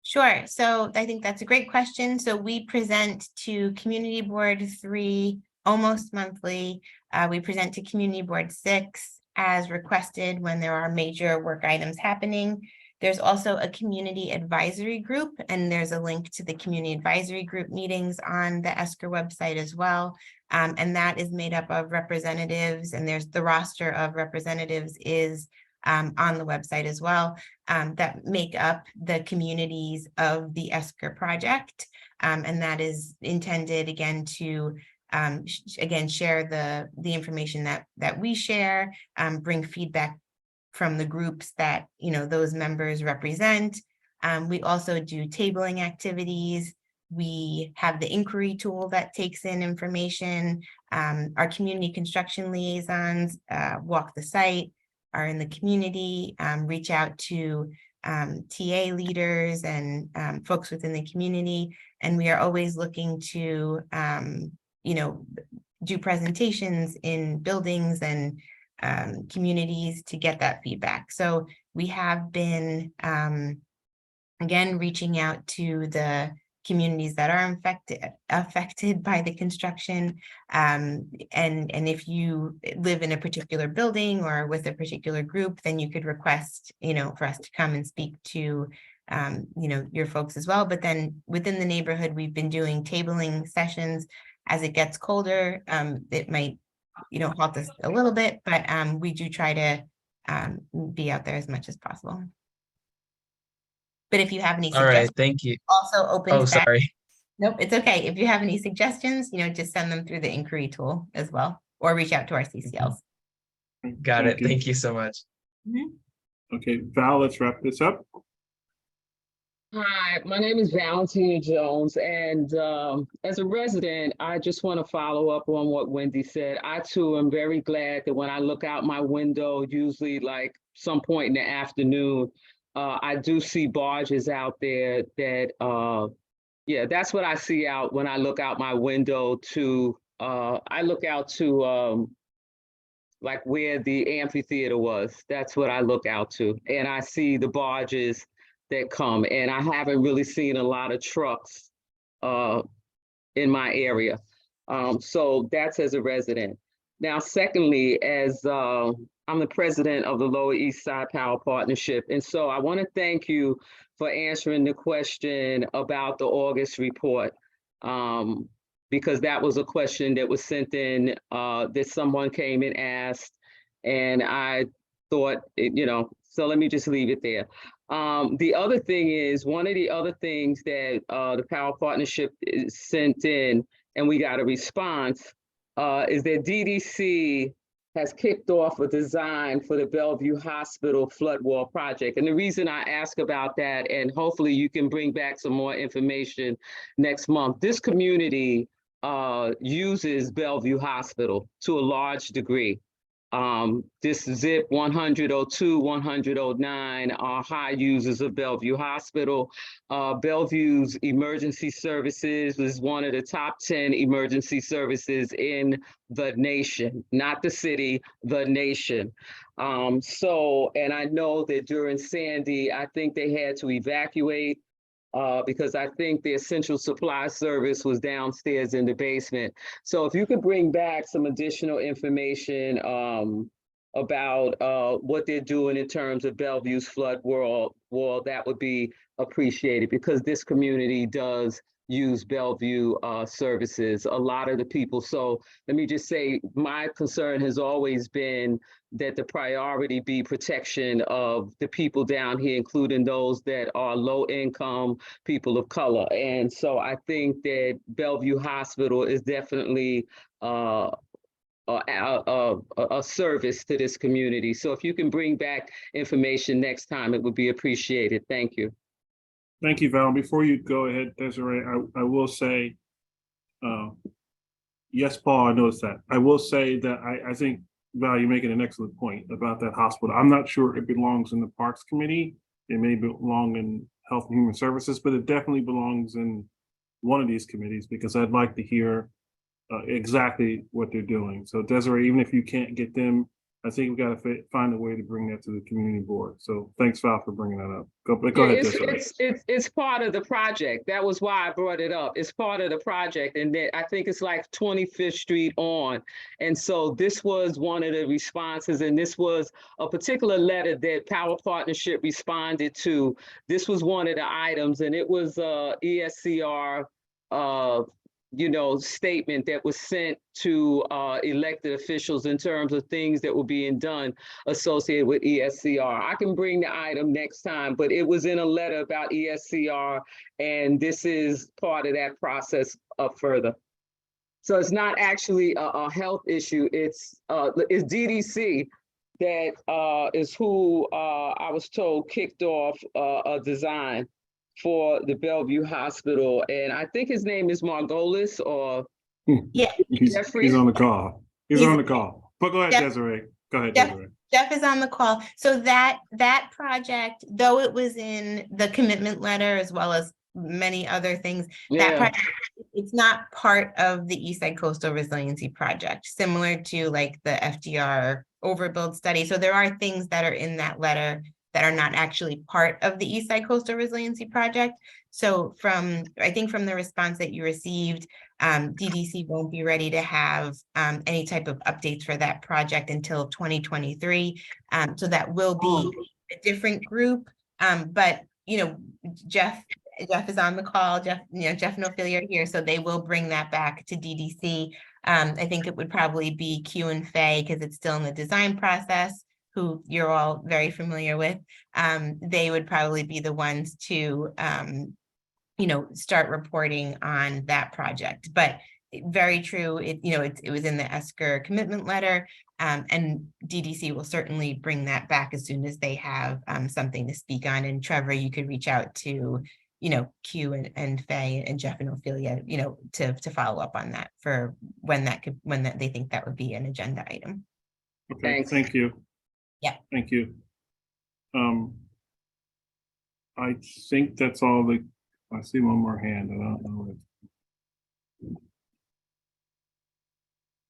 Sure. So I think that's a great question. So we present to Community Board 3 almost monthly. We present to Community Board 6 as requested when there are major work items happening. There's also a community advisory group, and there's a link to the community advisory group meetings on the ESCR website as well. And that is made up of representatives, and there's the roster of representatives is on the website as well, that make up the communities of the ESCR project. And that is intended again to again share the information that we share, bring feedback from the groups that, you know, those members represent. We also do tabling activities. We have the inquiry tool that takes in information. Our community construction liaisons walk the site, are in the community, reach out to TA leaders and folks within the community. And we are always looking to, you know, do presentations in buildings and communities to get that feedback. So we have been, again, reaching out to the communities that are affected by the construction. And if you live in a particular building or with a particular group, then you could request, you know, for us to come and speak to, you know, your folks as well. But then within the neighborhood, we've been doing tabling sessions. As it gets colder, it might, you know, halt us a little bit, but we do try to be out there as much as possible. But if you have any suggestions, all right, thank you. Also open. Oh, sorry. Nope, it's okay. If you have any suggestions, you know, just send them through the inquiry tool as well, or reach out to our CCLs. Got it. Thank you so much. Okay, Val, let's wrap this up. Hi, my name is Valentina Jones, and as a resident, I just want to follow up on what Wendy said. I too am very glad that when I look out my window, usually like some point in the afternoon, I do see barges out there that, yeah, that's what I see out when I look out my window to, I look out to like where the amphitheater was. That's what I look out to. And I see the barges that come, and I haven't really seen a lot of trucks in my area. So that's as a resident. Now, secondly, as I'm the president of the Lower East Side Power Partnership. And so I want to thank you for answering the question about the August report, because that was a question that was sent in that someone came and asked, and I thought, you know, so let me just leave it there. The other thing is, one of the other things that the Power Partnership sent in, and we got a response, is that DDC has kicked off a design for the Bellevue Hospital flood wall project. And the reason I ask about that, and hopefully you can bring back some more information next month, this community uses Bellevue Hospital to a large degree. This ZIP 10002, 109 are high users of Bellevue Hospital. Bellevue's emergency services is one of the top 10 emergency services in the nation, not the city, the nation. And I know that during Sandy, I think they had to evacuate because I think the essential supply service was downstairs in the basement. So if you could bring back some additional information about what they're doing in terms of Bellevue's flood wall, that would be appreciated, because this community does use Bellevue services, a lot of the people. So let me just say, my concern has always been that the priority be protection of the people down here, including those that are low income, people of color. And so I think that Bellevue Hospital is definitely a service to this community. So if you can bring back information next time, it would be appreciated. Thank you. Thank you, Val. Before you go ahead, Desiree, I will say, yes, Paul, I noticed that. I will say that I think, Val, you're making an excellent point about that hospital. I'm not sure it belongs in the Parks Committee. It may belong in Health and Human Services, but it definitely belongs in one of these committees, because I'd like to hear exactly what they're doing. So Desiree, even if you can't get them, I think we've got to find a way to bring that to the community board. So thanks, Val, for bringing that up. Go ahead, Desiree. It's part of the project. That was why I brought it up. It's part of the project. And that I think it's like 25th Street on. And so this was one of the responses, and this was a particular letter that Power Partnership responded to. This was one of the items, and it was ESCR statement that was sent to elected officials in terms of things that were being done associated with ESCR. I can bring the item next time, but it was in a letter about ESCR, and this is part of that process up further. So it's not actually a health issue. It's DDC that is who I was told kicked off a design for the Bellevue Hospital. And I think his name is Margolis, or Jeffrey. He's on the call. He's on the call. But go ahead, Desiree. Go ahead, Desiree. Jeff is on the call. So that project, though it was in the commitment letter as well as many other things, that project, it's not part of the Eastside Coastal Resiliency Project, similar to like the FDR overbuild study. So there are things that are in that letter that are not actually part of the Eastside Coastal Resiliency Project. So I think from the response that you received, DDC won't be ready to have any type of updates for that project until 2023. So that will be a different group. But Jeff is on the call. Jeff and Ophelia are here, so they will bring that back to DDC. I think it would probably be Q and Faye, because it's still in the design process, who you're all very familiar with. They would probably be the ones to, start reporting on that project. But very true, it was in the ESCR commitment letter, and DDC will certainly bring that back as soon as they have something to speak on. And Trevor, you could reach out to, Q and Faye and Jeff and Ophelia, to follow up on that for when they think that would be an agenda item. Okay, thanks. Thank you. Yeah. Thank you. I think that's all I see one more hand. I don't know.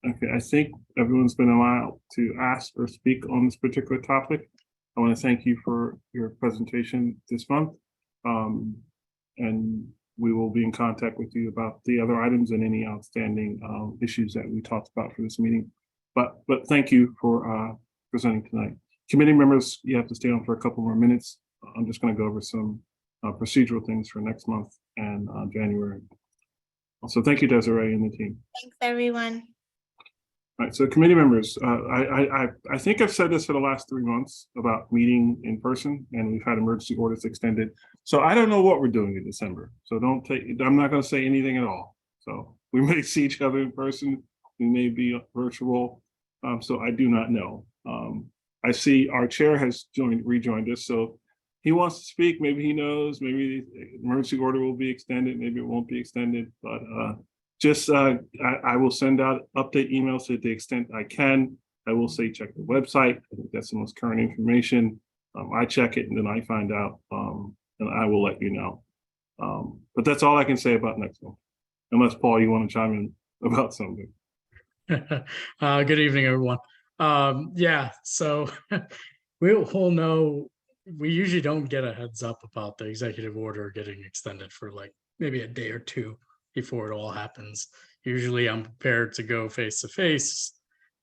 Okay, I think everyone's been allowed to ask or speak on this particular topic. I want to thank you for your presentation this month. And we will be in contact with you about the other items and any outstanding issues that we talked about for this meeting. But thank you for presenting tonight. Committee members, you have to stay on for a couple more minutes. I'm just going to go over some procedural things for next month and January. So thank you, Desiree and the team. Thanks, everyone. All right, so committee members, I think I've said this for the last 3 months about meeting in person, and we've had emergency orders extended. So I don't know what we're doing in December. So I'm not going to say anything at all. So we may see each other in person. We may be virtual. So I do not know. I see our chair has rejoined us. So he wants to speak. Maybe he knows. Maybe the emergency order will be extended. Maybe it won't be extended. But I will send out update emails to the extent I can. I will say check the website. I think that's the most current information. I check it and then I find out, and I will let you know. But that's all I can say about next month. Unless, Paul, you want to chime in about something. Good evening, everyone. Yeah, so we'll know. We usually don't get a heads up about the executive order getting extended for like maybe a day or two before it all happens. Usually I'm prepared to go face to face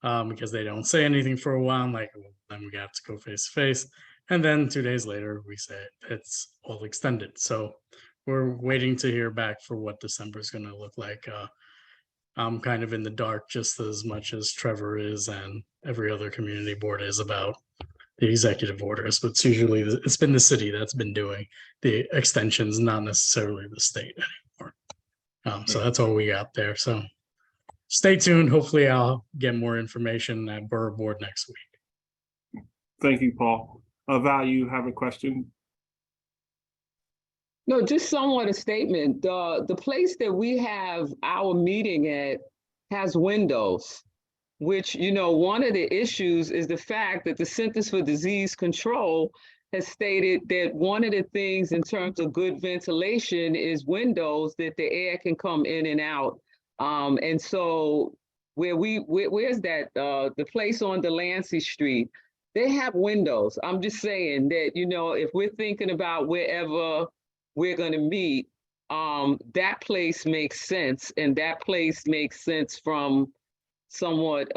because they don't say anything for a while. I'm like, well, then we have to go face to face. And then 2 days later, we say it's all extended. So we're waiting to hear back for what December is going to look like. I'm kind of in the dark just as much as Trevor is and every other community board is about the executive orders, but it's been the city that's been doing the extensions, not necessarily the state anymore. So that's all we got there. So stay tuned. Hopefully I'll get more information at Borough Board next week. Thank you, Paul. Val, you have a question? No, just somewhat a statement. The place that we have our meeting at has windows, which, you know, one of the issues is the fact that the Centers for Disease Control has stated that one of the things in terms of good ventilation is windows that the air can come in and out. And so where's that? The place on Delancey Street, they have windows. I'm just saying that, you know, if we're thinking about wherever we're going to meet, that place makes sense. And that place makes sense from somewhat,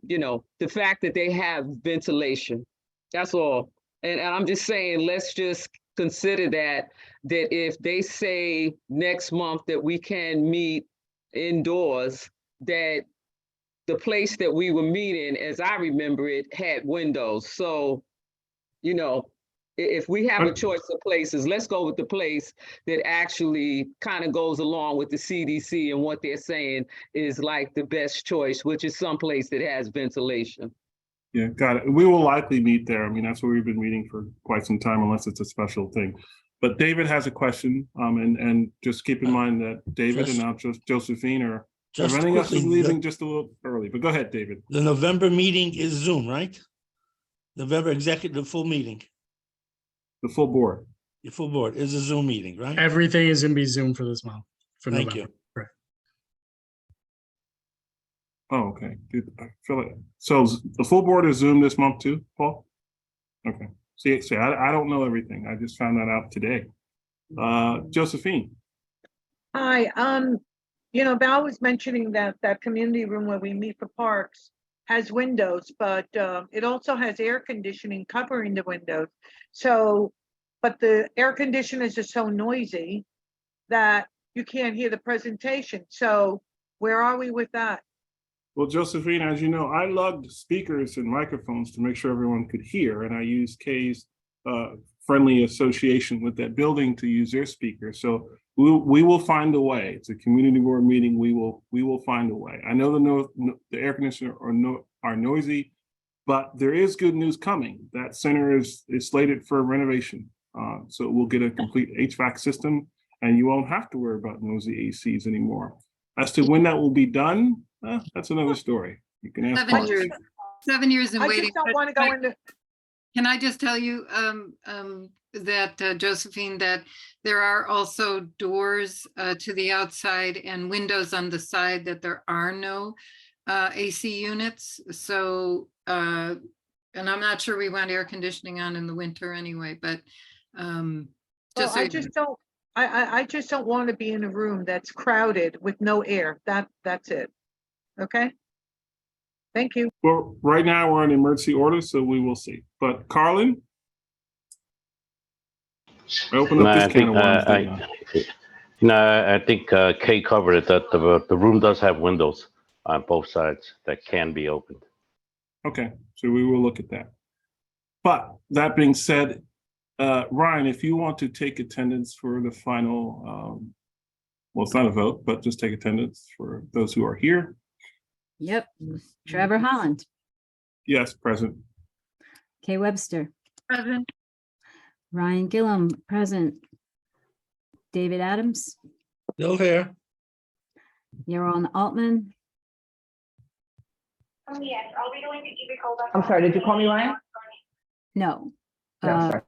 you know, the fact that they have ventilation. That's all. And I'm just saying, let's just consider that if they say next month that we can meet indoors, that the place that we were meeting, as I remember it, had windows. So, you know, if we have a choice of places, let's go with the place that actually kind of goes along with the CDC and what they're saying is like the best choice, which is someplace that has ventilation. Yeah, got it. We will likely meet there. I mean, that's where we've been meeting for quite some time, unless it's a special thing. But David has a question, and just keep in mind that David and now Josephine are running us leaving just a little early. But go ahead, David. The November meeting is Zoom, right? November executive full meeting. The full board. The full board is a Zoom meeting, right? Everything is going to be Zoom for this month. Thank you. Right. Oh, okay. I feel it. So the full board is Zoom this month too, Paul? Okay. See, I don't know everything. I just found that out today. Josephine. Hi, you know, Val was mentioning that community room where we meet for parks has windows, but it also has air conditioning covering the windows. So, but the air conditioners are so noisy that you can't hear the presentation. So where are we with that? Well, Josephine, as you know, I lugged speakers and microphones to make sure everyone could hear, and I used Kay's friendly association with that building to use their speakers. So we will find a way. It's a community board meeting. We will find a way. I know the air conditioner are noisy, but there is good news coming. That center is slated for renovation. So we'll get a complete HVAC system, and you won't have to worry about noisy ACs anymore. As to when that will be done, that's another story. You can ask 7 years. 7 years in I waiting. just don't want to go into. Can I just tell you that Josephine, that there are also doors to the outside and windows on the side that there are no AC units. So, and I'm not sure we want air conditioning on in the winter anyway, but Well, I just don't. I just don't want to be in a room that's crowded with no air. That's it. Okay. Thank you. Well, right now we're on emergency order, so we will see. But Carlin, I open up this can of worms. I think Kay covered it, that the room does have windows on both sides that can be opened. Okay, so we will look at that. But that being said, Ryan, if you want to take attendance for the final, well, it's not a vote, but just take attendance for those who are here. Yep. Trevor Holland, Yes, present. Kay Webster, Present. Ryan Gillum, present. David Adams, Still here. Yaron Altman, I'm sorry, did you call me Ryan? No. No, Uh, sorry.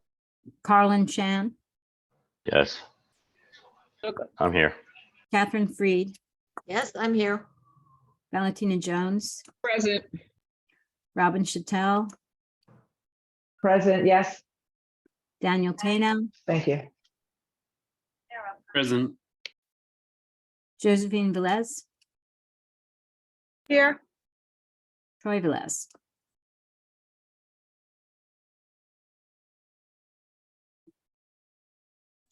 Carlin Chan, Yes. I'm here. Catherine Freed, Yes, I'm here. Valentina Jones, Present. Robin Chattel, Present, yes, Daniel Tano, thank you. Present. Josephine Velez, Here, Troy Velez.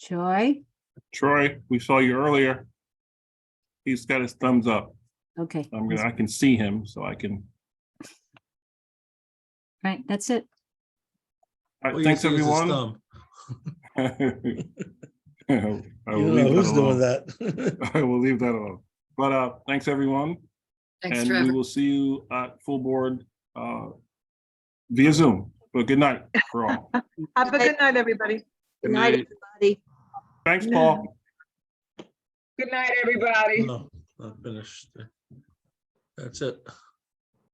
Troy, Troy, we saw you earlier. He's got his thumbs up. okay, I can see him, so I can. right, that's it. All All right, you thanks, see is his everyone. thumb. I You will don't leave know that who's doing alone. that. I will leave that alone. But thanks, everyone. Thanks, And we Trevor. will see you at full board via Zoom. But good night for all. have a good night, everybody. Good night, everybody. Thanks, Paul. Good night, everybody. No, not finished. That's it.